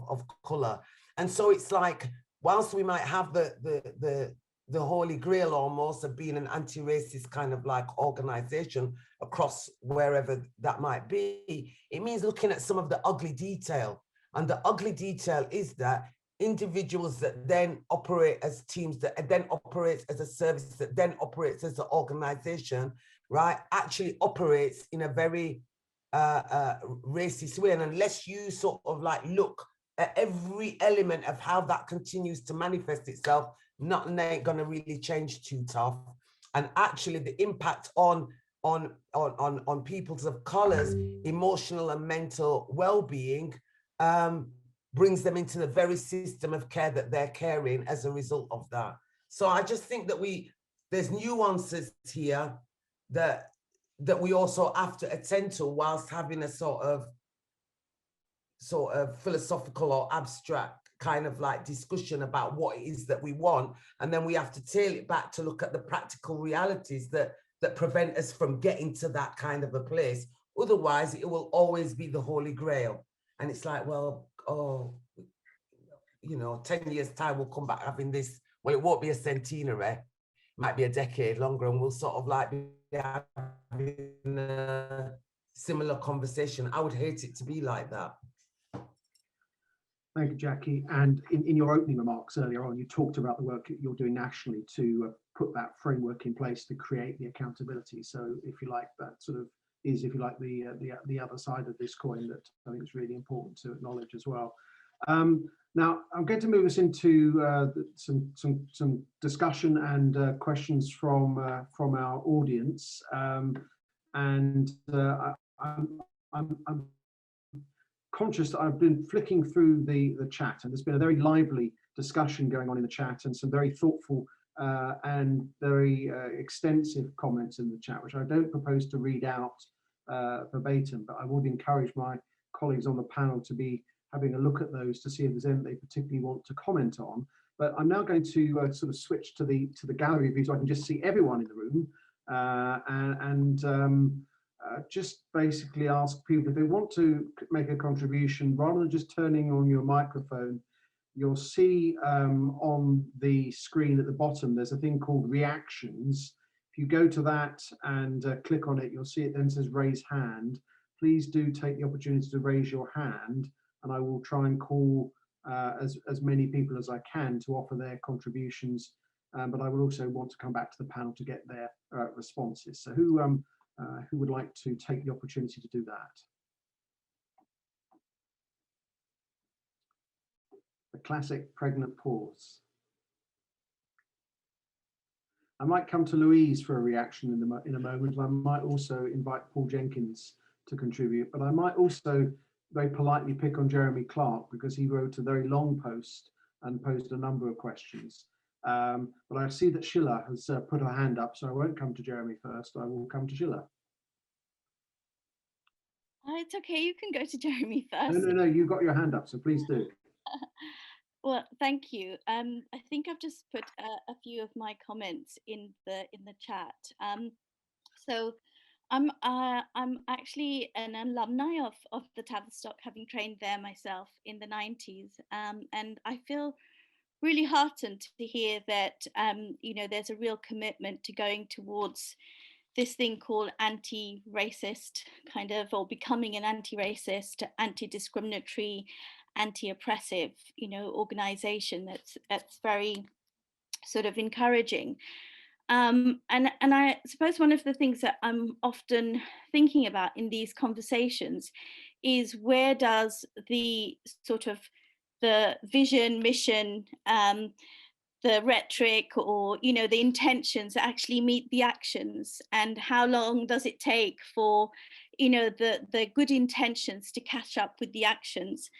of color. And so it's like, whilst we might have the holy grail almost of being an anti-racist kind of like organization across wherever that might be, it means looking at some of the ugly detail. And the ugly detail is that individuals that then operate as teams, that then operates as a service, that then operates as an organization, right, actually operates in a very racist way. And unless you sort of like look at every element of how that continues to manifest itself, nothing ain't gonna really change too tough. And actually the impact on peoples of colors emotional and mental well-being brings them into the very system of care that they're caring as a result of that. So I just think that there's nuances here that we also have to attend to, whilst having a sort of philosophical or abstract kind of like discussion about what it is that we want. And then we have to tail it back to look at the practical realities that prevent us from getting to that kind of a place. Otherwise, it will always be the Holy Grail. And it's like, well, oh, you know, 10 years time we'll come back having this. Well, it won't be a centenary, it might be a decade longer, and we'll sort of like be having a similar conversation. I would hate it to be like that. Thank you, Jackie. And in your opening remarks earlier on, you talked about the work that you're doing nationally to put that framework in place to create the accountability. So, if you like, that sort of is, if you like, the other side of this coin that I think is really important to acknowledge as well. Now, I'm going to move us into some discussion and questions from our audience, and I'm conscious that I've been flicking through the chat, and there's been a very lively discussion going on in the chat, and some very thoughtful and very extensive comments in the chat, which I don't propose to read out verbatim, but I would encourage my colleagues on the panel to be having a look at those to see if there's anything they particularly want to comment on. But I'm now going to sort of switch to the gallery view so I can just see everyone in the room, just basically ask people if they want to make a contribution, rather than just turning on your microphone. You'll see on the screen at the bottom there's a thing called reactions. If you go to that and click on it, you'll see it then says raise hand. Please do take the opportunity to raise your hand, and I will try and call as many people as I can to offer their contributions, but I will also want to come back to the panel to get their responses. So who would like to take the opportunity to do that? The classic pregnant pause. I might come to Louise for a reaction in a moment. I might also invite Paul Jenkins to contribute, but I might also very politely pick on Jeremy Clark because he wrote a very long post and posed a number of questions. But I see that Sheila has put her hand up, so I won't come to Jeremy first. I will come to Sheila. Oh, it's okay. You can go to Jeremy first. No, you got your hand up, so please do. Well, thank you. I think I've just put a few of my comments in the chat. So I'm actually an alumni of the Tavistock, having trained there myself in the 90s, and I feel really heartened to hear that there's a real commitment to going towards this thing called anti-racist kind of, or becoming an anti-racist, anti-discriminatory, anti-oppressive, organization that's very sort of encouraging. And I suppose one of the things that I'm often thinking about in these conversations is, where does the sort of the vision, mission, the rhetoric, or the intentions actually meet the actions, and how long does it take for the good intentions to catch up with the actions?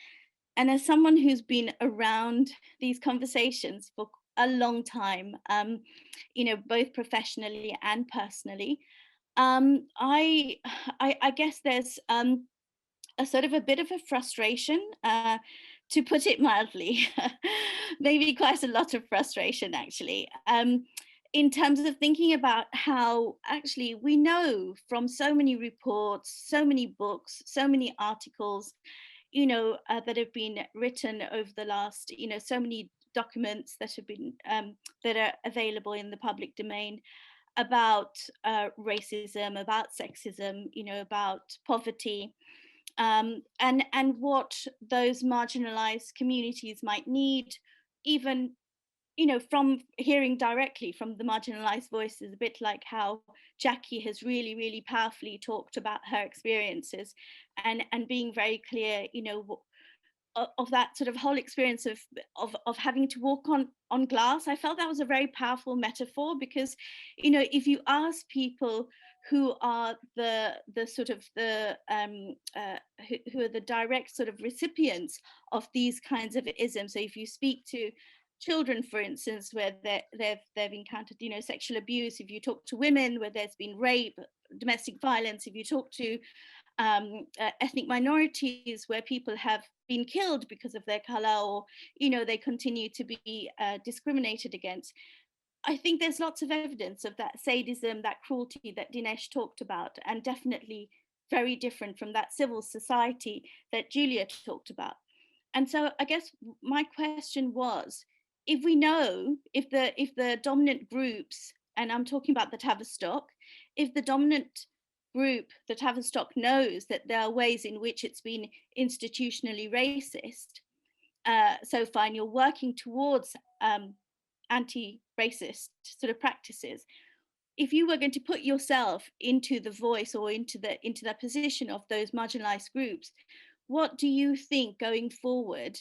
And as someone who's been around these conversations for a long time, both professionally and personally, I guess there's a sort of a bit of a frustration, to put it mildly, maybe quite a lot of frustration actually, in terms of thinking about how actually we know from so many reports, so many books, so many articles, that have been written over the last, so many documents that have been that are available in the public domain about racism, about sexism, about poverty, and what those marginalized communities might need, even from hearing directly from the marginalized voices, a bit like how Jackie has really, really powerfully talked about her experiences, and being very clear, of that sort of whole experience of having to walk on glass. I felt that was a very powerful metaphor, because if you ask people who are the sort of the who are the direct sort of recipients of these kinds of isms, so if you speak to children, for instance, where they've encountered sexual abuse, if you talk to women where there's been rape, domestic violence, if you talk to ethnic minorities where people have been killed because of their color, or they continue to be discriminated against, I think there's lots of evidence of that sadism, that cruelty that Dinesh talked about, and definitely very different from that civil society that Julia talked about. And so I guess my question was, if we know, if the dominant groups, and I'm talking about the Tavistock, if the dominant group, the Tavistock, knows that there are ways in which it's been institutionally racist, so far, and you're working towards anti-racist sort of practices. If you were going to put yourself into the voice or into the position of those marginalized groups, what do you think going forward,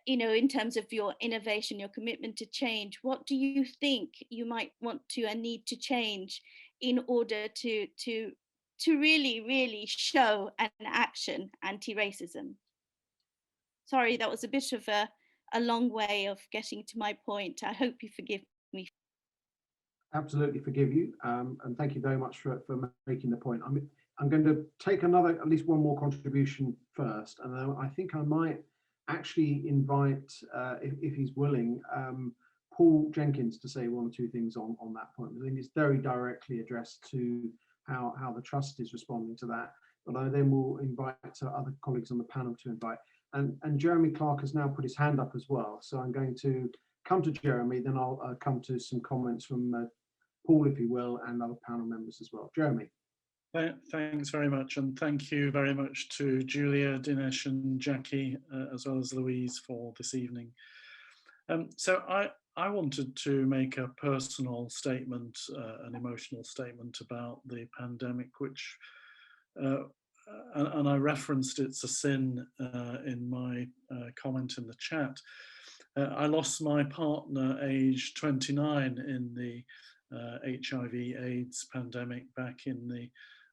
you know, in terms of your innovation, your commitment to change, what do you think you might want to and need to change in order to really show and action anti-racism? Sorry, that was a bit of a long way of getting to my point. I hope you forgive me. Absolutely forgive you, and thank you very much for making the point. I'm going to take at least one more contribution first, and then I think I might actually invite, if he's willing, Paul Jenkins to say one or two things on that point. I think it's very directly addressed to how the trust is responding to that, but I then will invite other colleagues on the panel to invite. And Jeremy Clark has now put his hand up as well, so I'm going to come to Jeremy, then I'll come to some comments from Paul, if you will, and other panel members as well. Jeremy. Thanks very much, and thank you very much to Julia, Dinesh and Jackie, as well as Louise, for this evening. So I wanted to make a personal statement, an emotional statement about the pandemic, which, and I referenced it's a sin in my comment in the chat. I lost my partner aged 29 in the HIV AIDS pandemic back in the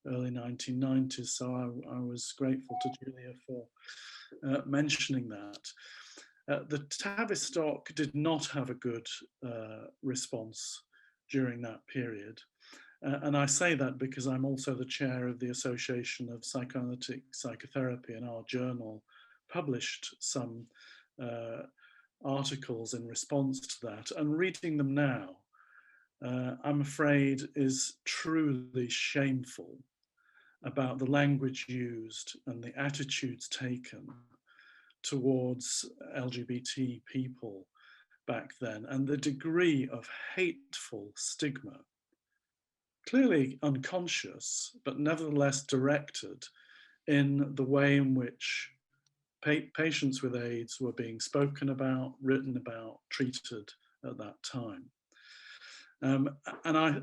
early 1990s, so I was grateful to Julia for mentioning that. The Tavistock did not have a good response during that period. And I say that because I'm also the chair of the Association of Psychoanalytic Psychotherapy, and our journal published some articles in response to that. And reading them now, I'm afraid, is truly shameful about the language used and the attitudes taken towards LGBT people back then, and the degree of hateful stigma, clearly unconscious, but nevertheless directed in the way in which patients with AIDS were being spoken about, written about, treated at that time. And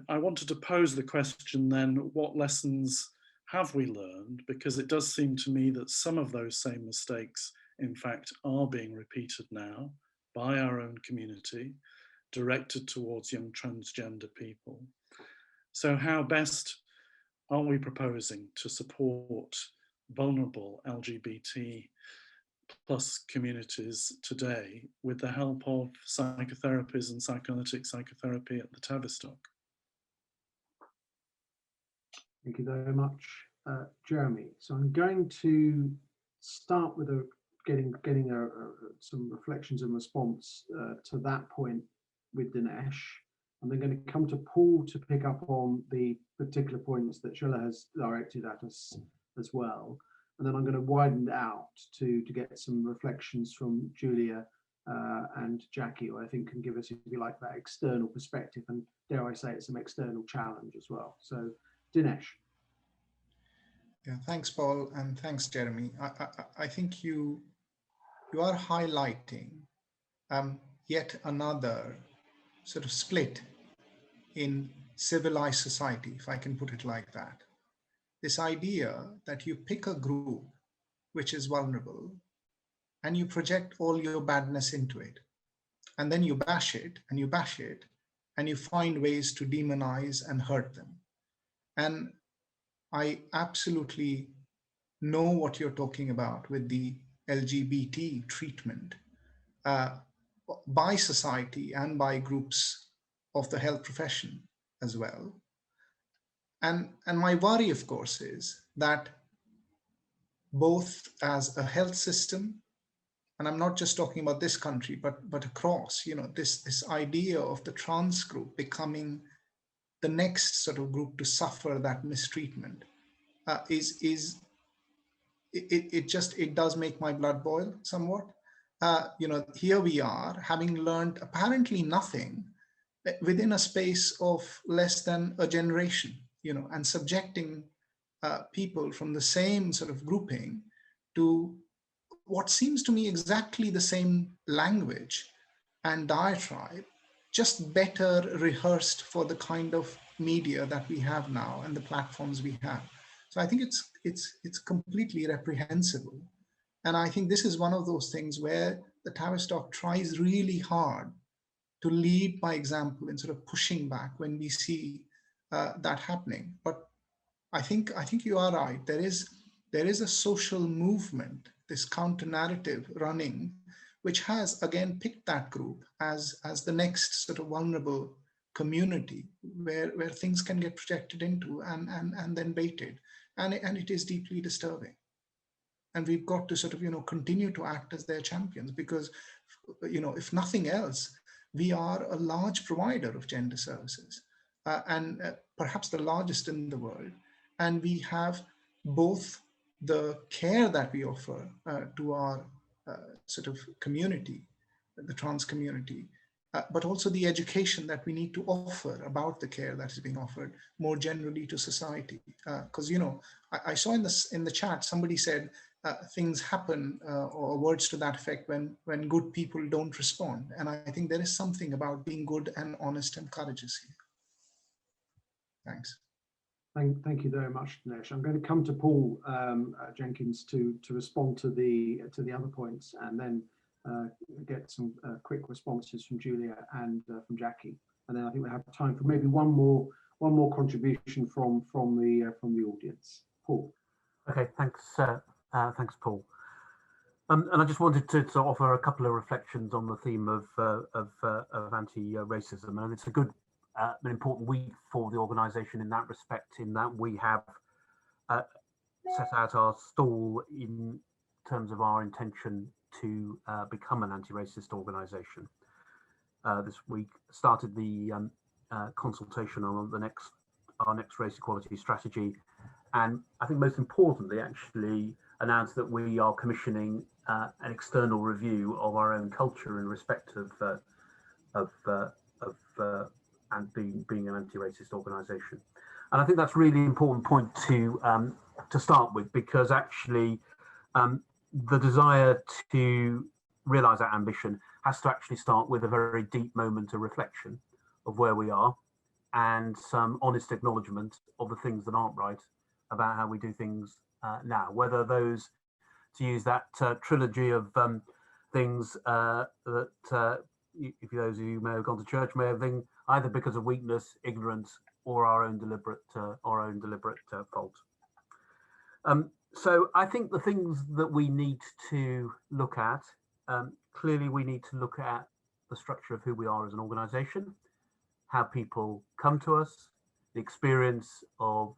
I wanted to pose the question then, what lessons have we learned? Because it does seem to me that some of those same mistakes, in fact, are being repeated now by our own community, directed towards young transgender people. So how best are we proposing to support vulnerable LGBT plus communities today with the help of psychotherapies and psychoanalytic psychotherapy at the Tavistock? Thank you very much, Jeremy. So I'm going to start with getting some reflections and response to that point with Dinesh. I'm then going to come to Paul to pick up on the particular points that Sheila has directed at us as well. And then I'm going to widen it out to get some reflections from Julia and Jackie, who I think can give us, if you like, that external perspective, and dare I say it, some external challenge as well. So Dinesh. Yeah, thanks, Paul, and thanks, Jeremy. I think you are highlighting yet another sort of split in civilized society, if I can put it like that. This idea that you pick a group which is vulnerable and you project all your badness into it, and then you bash it and you bash it, and you find ways to demonize and hurt them. And I absolutely know what you're talking about with the LGBT treatment by society and by groups of the health profession as well. And my worry, of course, is that both as a health system, and I'm not just talking about this country, but across, you know, this idea of the trans group becoming the next sort of group to suffer that mistreatment it does make my blood boil somewhat. You know, here we are having learned apparently nothing within a space of less than a generation, you know, and subjecting people from the same sort of grouping to what seems to me exactly the same language and diatribe, just better rehearsed for the kind of media that we have now and the platforms we have. So I think it's completely reprehensible. And I think this is one of those things where the Tavistock tries really hard to lead by example in sort of pushing back when we see that happening. But I think you are right. There is a social movement, this counter narrative running, which has again picked that group as the next sort of vulnerable community where things can get projected into and then baited, and it is deeply disturbing. And we've got to sort of continue to act as their champions, because if nothing else, we are a large provider of gender services, and perhaps the largest in the world. And we have both the care that we offer to our sort of community, the trans community, but also the education that we need to offer about the care that is being offered more generally to society. Because I saw in the chat somebody said things happen or words to that effect when good people don't respond, and I think there is something about being good and honest and courageous here. Thanks. Thank you very much, Dinesh. I'm going to come to Paul Jenkins to respond to the other points, and then get some quick responses from Julia and from Jackie, and then I think we have time for maybe one more contribution from the audience. Paul. Okay, thanks, thanks, Paul. And I just wanted to offer a couple of reflections on the theme of anti-racism, and it's a good, an important week for the organisation in that respect, in that we have set out our stall in terms of our intention to become an anti-racist organisation. This week started the consultation on our next race equality strategy, and I think most importantly actually announced that we are commissioning an external review of our own culture in respect of and being an anti-racist organisation. And I think that's really important point to start with, because actually the desire to realise that ambition has to actually start with a very deep moment of reflection of where we are and some honest acknowledgement of the things that aren't right about how we do things now, whether those, to use that trilogy of things that if those of you who may have gone to church may have been either because of weakness, ignorance, or our own deliberate fault. So I think the things that we need to look at, clearly we need to look at the structure of who we are as an organisation, how people come to us, the experience of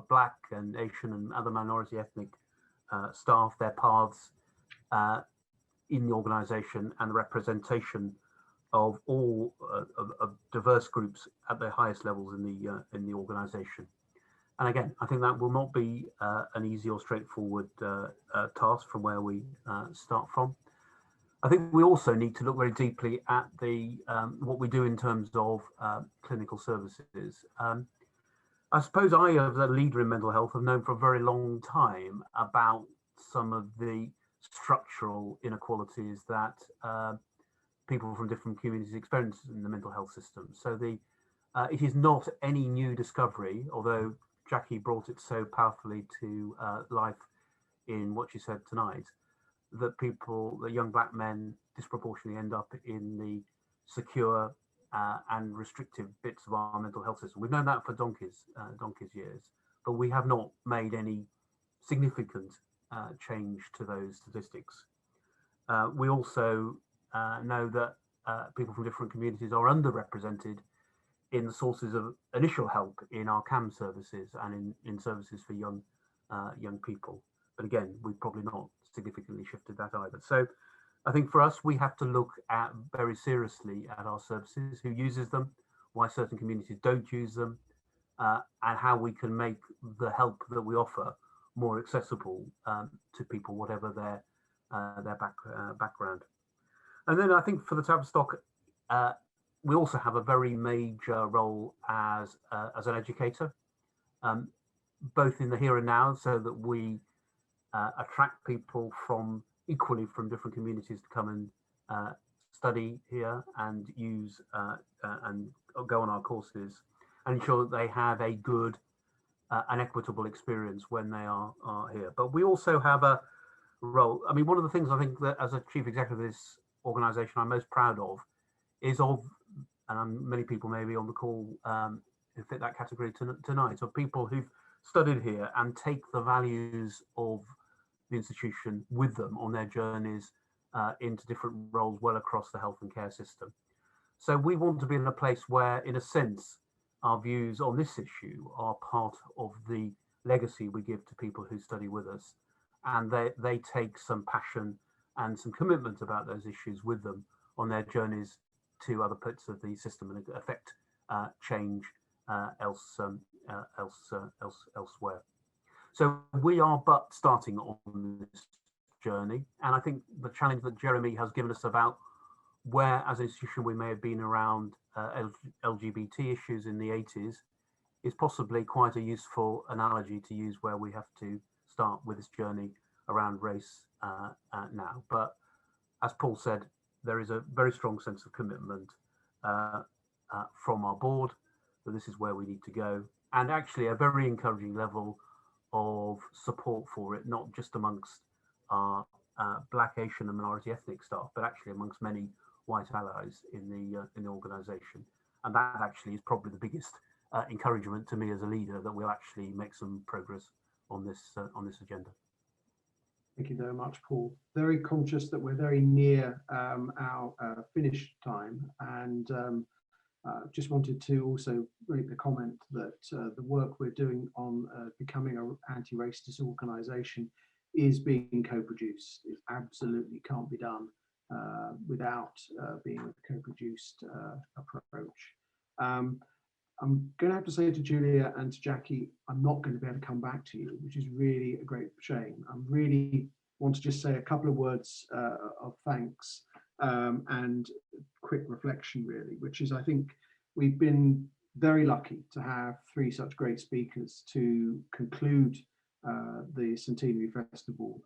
Black and Asian and other minority ethnic staff, their paths in the organisation, and the representation of all of diverse groups at their highest levels in the organisation. And again, I think that will not be an easy or straightforward task from where we start from. I think we also need to look very deeply at the what we do in terms of clinical services. I suppose I, as a leader in mental health, have known for a very long time about some of the structural inequalities that people from different communities experience in the mental health system. So it is not any new discovery, although Jackie brought it so powerfully to life in what she said tonight, that young Black men disproportionately end up in the secure and restrictive bits of our mental health system. We've known that for donkey's years, but we have not made any significant change to those statistics. We also know that people from different communities are underrepresented in the sources of initial help in our CAM services and in services for young people. But again, we've probably not significantly shifted that either. So I think for us, we have to look at very seriously at our services, who uses them, why certain communities don't use them, and how we can make the help that we offer more accessible to people, whatever their background. And then I think for the Tavistock, we also have a very major role as an educator, both in the here and now, so that we attract people from equally from different communities to come and study here and use and go on our courses, and ensure that they have a good and equitable experience when they are here. But we also have a role. I mean, one of the things I think that as a chief executive of this organisation I'm most proud of is and many people may be on the call who fit that category tonight, of people who've studied here and take the values of the institution with them on their journeys into different roles well across the health and care system. So we want to be in a place where, in a sense, our views on this issue are part of the legacy we give to people who study with us, and they take some passion and some commitment about those issues with them on their journeys to other parts of the system and affect change elsewhere. So we are but starting on this journey, and I think the challenge that Jeremy has given us about where as an institution we may have been around LGBT issues in the 80s is possibly quite a useful analogy to use where we have to start with this journey around race now. But as Paul said, there is a very strong sense of commitment from our board that this is where we need to go, and actually a very encouraging level of support for it, not just amongst our Black, Asian and minority ethnic staff, but actually amongst many white allies in the organisation. And that actually is probably the biggest encouragement to me as a leader, that we'll actually make some progress on this agenda. Thank you very much, Paul. Very conscious that we're very near our finish time, and just wanted to also make the comment that the work we're doing on becoming an anti-racist organisation is being co-produced. It absolutely can't be done without being a co-produced approach. I'm going to have to say to Julia and to Jackie, I'm not going to be able to come back to you, which is really a great shame. I really want to just say a couple of words of thanks and quick reflection, really, which is, I think we've been very lucky to have three such great speakers to conclude the Centenary Festival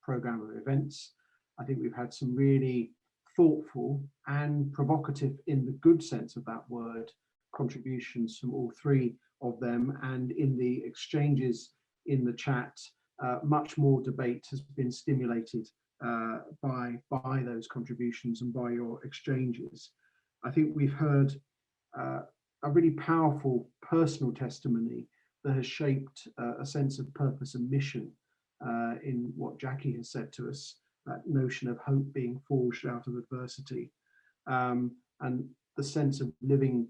programme of events. I think we've had some really thoughtful and provocative, in the good sense of that word, contributions from all three of them, and in the exchanges in the chat, much more debate has been stimulated by those contributions and by your exchanges. I think we've heard a really powerful personal testimony that has shaped a sense of purpose and mission in what Jackie has said to us, that notion of hope being forged out of adversity, and the sense of living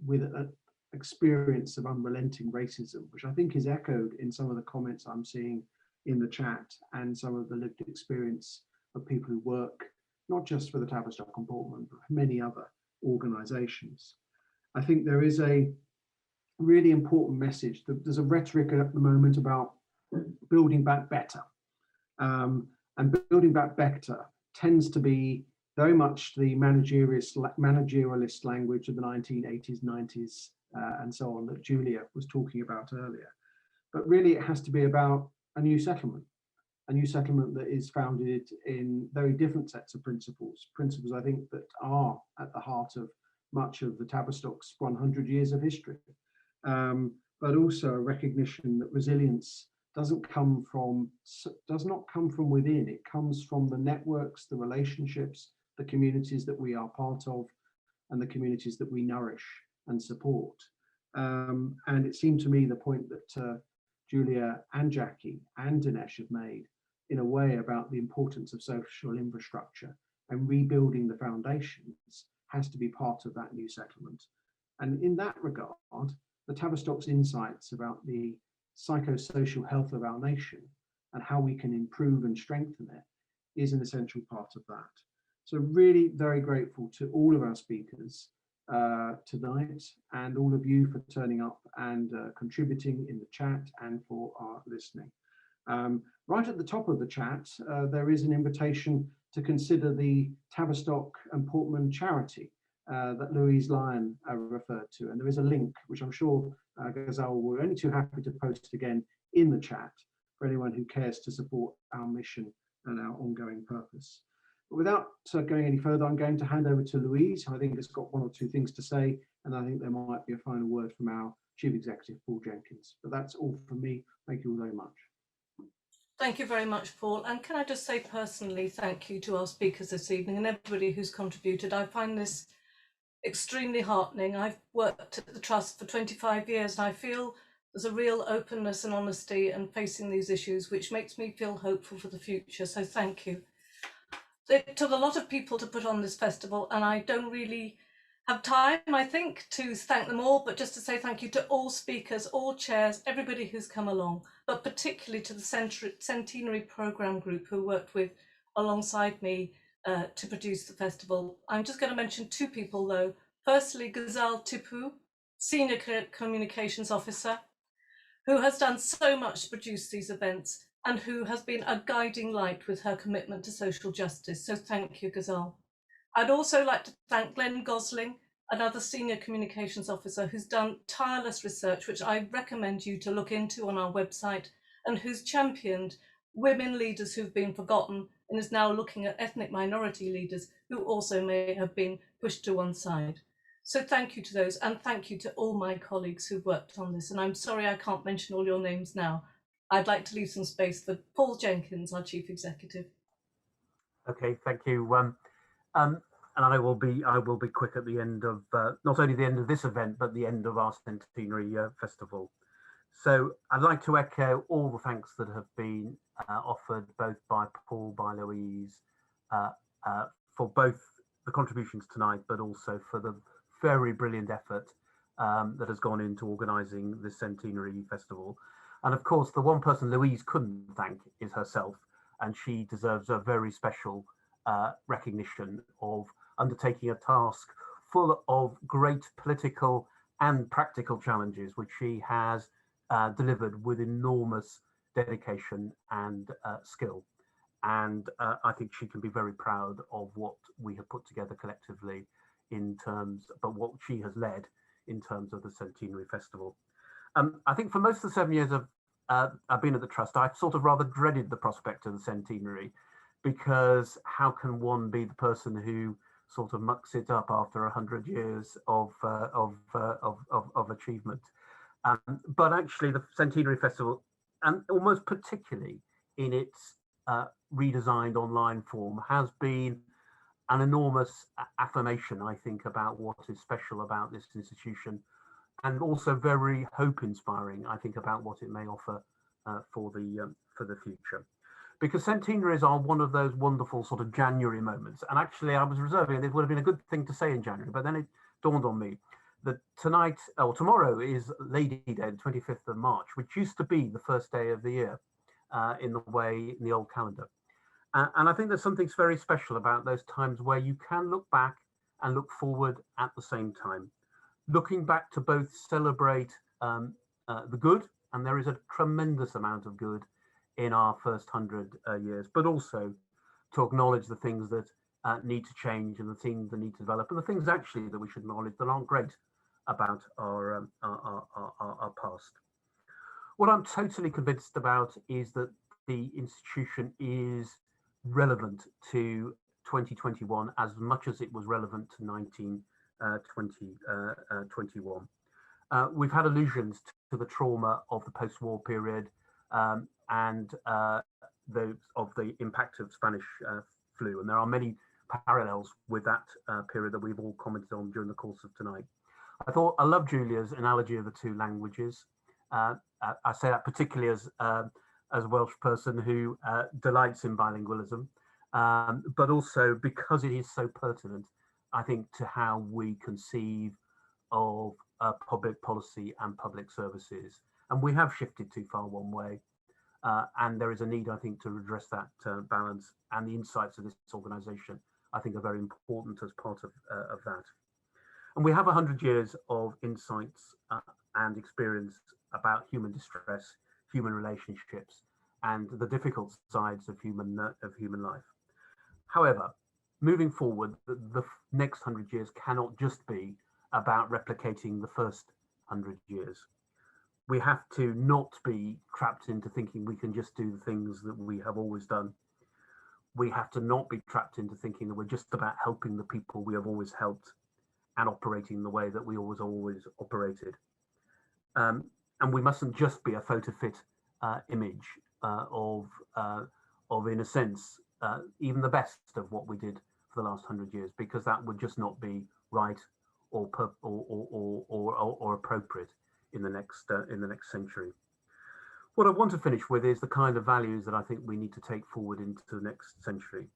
with an experience of unrelenting racism, which I think is echoed in some of the comments I'm seeing in the chat and some of the lived experience of people who work, not just for the Tavistock and Portman, but for many other organisations. I think there is a really important message. There's a rhetoric at the moment about building back better. And building back better tends to be very much the managerialist language of the 1980s, 90s, and so on, that Julia was talking about earlier. But really it has to be about a new settlement that is founded in very different sets of principles I think that are at the heart of much of the Tavistock's 100 years of history, but also a recognition that resilience does not come from within. It comes from the networks, the relationships, the communities that we are part of, and the communities that we nourish and support. And it seemed to me the point that Julia and Jackie and Dinesh have made, in a way, about the importance of social infrastructure and rebuilding the foundations has to be part of that new settlement. And in that regard, the Tavistock's insights about the psychosocial health of our nation and how we can improve and strengthen it is an essential part of that. So really very grateful to all of our speakers tonight, and all of you for turning up and contributing in the chat and for our listening. Right at the top of the chat, there is an invitation to consider the Tavistock and Portman charity that Louise Lyon referred to. And there is a link, which I'm sure Ghazal will only too happy to post again in the chat, for anyone who cares to support our mission and our ongoing purpose. But without going any further, I'm going to hand over to Louise, who I think has got one or two things to say, and I think there might be a final word from our Chief Executive, Paul Jenkins. But that's all from me. Thank you all very much. Thank you very much, Paul. And can I just say personally, thank you to our speakers this evening and everybody who's contributed. I find this extremely heartening. I've worked at the Trust for 25 years and I feel there's a real openness and honesty and facing these issues, which makes me feel hopeful for the future. So thank you. It took a lot of people to put on this festival and I don't really have time, I think, to thank them all, but just to say thank you to all speakers, all chairs, everybody who's come along, but particularly to the Centenary Programme Group who worked alongside me to produce the festival. I'm just going to mention two people though. Firstly, Ghazal Tipu, Senior Communications Officer, who has done so much to produce these events and who has been a guiding light with her commitment to social justice. So thank you, Ghazal. I'd also like to thank Glenn Gosling, another Senior Communications Officer who's done tireless research, which I recommend you to look into on our website, and who's championed women leaders who've been forgotten and is now looking at ethnic minority leaders who also may have been pushed to one side. So thank you to those, and thank you to all my colleagues who've worked on this. And I'm sorry I can't mention all your names now. I'd like to leave some space for Paul Jenkins, our Chief Executive. Okay, thank you. And I will be quick at the end of not only the end of this event, but the end of our centenary festival. So I'd like to echo all the thanks that have been offered both by Paul, by Louise, for both the contributions tonight, but also for the very brilliant effort that has gone into organising this centenary festival. And of course, the one person Louise couldn't thank is herself, and she deserves a very special recognition of undertaking a task full of great political and practical challenges, which she has delivered with enormous dedication and skill. And I think she can be very proud of what we have put together collectively in terms, but what she has led in terms of the Centenary Festival. I think for most of the 7 years I've been at the Trust, I've sort of rather dreaded the prospect of the Centenary, because how can one be the person who sort of mucks it up after 100 years of achievement? But actually the Centenary Festival, and almost particularly in its redesigned online form, has been an enormous affirmation, I think, about what is special about this institution, and also very hope-inspiring, I think, about what it may offer for the future. Because centenaries are one of those wonderful sort of January moments. And actually, I was reserving it would have been a good thing to say in January, but then it dawned on me that tonight, or tomorrow, is Lady Day, the 25th of March, which used to be the first day of the year in the old calendar. And I think there's something very special about those times where you can look back and look forward at the same time. Looking back to both celebrate the good, and there is a tremendous amount of good in our first 100 years, but also to acknowledge the things that need to change and the things that need to develop, and the things actually that we should acknowledge that aren't great about our past. What I'm totally convinced about is that the institution is relevant to 2021 as much as it was relevant to 1921. We've had allusions to the trauma of the post-war period and of the impact of Spanish flu, and there are many parallels with that period that we've all commented on during the course of tonight. I love Julia's analogy of the two languages. I say that particularly as a Welsh person who delights in bilingualism, but also because it is so pertinent, I think, to how we conceive of public policy and public services. And we have shifted too far one way, and there is a need, I think, to address that balance, and the insights of this organisation, I think, are very important as part of that. And we have 100 years of insights and experience about human distress, human relationships, and the difficult sides of human life. However, moving forward, the next 100 years cannot just be about replicating the first 100 years. We have to not be trapped into thinking we can just do the things that we have always done. We have to not be trapped into thinking that we're just about helping the people we have always helped and operating the way that we always operated. And we mustn't just be a photo fit image of, in a sense, even the best of what we did for the last 100 years, because that would just not be right or appropriate in the next century. What I want to finish with is the kind of values that I think we need to take forward into the next century.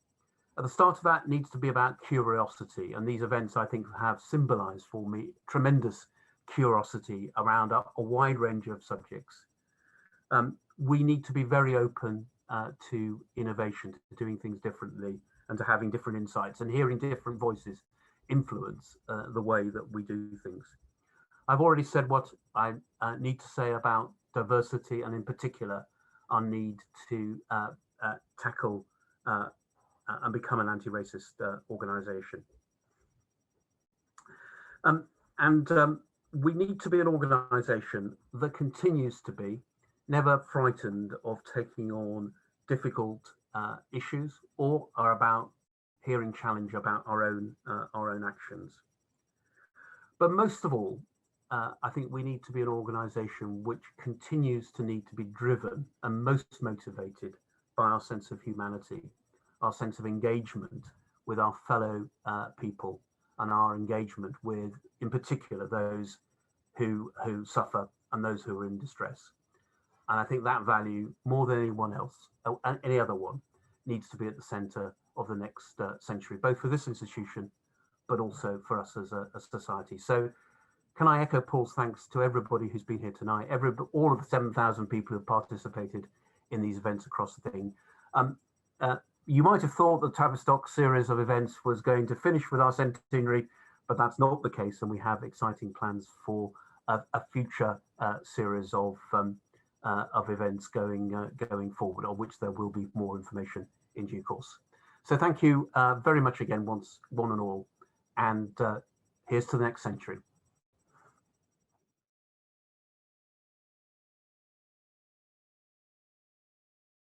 At the start of that needs to be about curiosity, and these events I think have symbolized for me tremendous curiosity around a wide range of subjects. We need to be very open to innovation, to doing things differently, and to having different insights and hearing different voices influence the way that we do things. I've already said what I need to say about diversity, and in particular our need to tackle and become an anti-racist organisation. We need to be an organisation that continues to be never frightened of taking on difficult issues or are about hearing challenge about our own actions. But most of all, I think we need to be an organisation which continues to need to be driven and most motivated by our sense of humanity, our sense of engagement with our fellow people, and our engagement with, in particular, those who suffer and those who are in distress. And I think that value, more than anyone else, any other one, needs to be at the centre of the next century, both for this institution, but also for us as a society. So can I echo Paul's thanks to everybody who's been here tonight, all of the 7,000 people who have participated in these events across the thing. You might have thought the Tavistock series of events was going to finish with our centenary, but that's not the case, and we have exciting plans for a future series of events going forward, of which there will be more information in due course. So thank you very much again, one and all, and here's to the next century.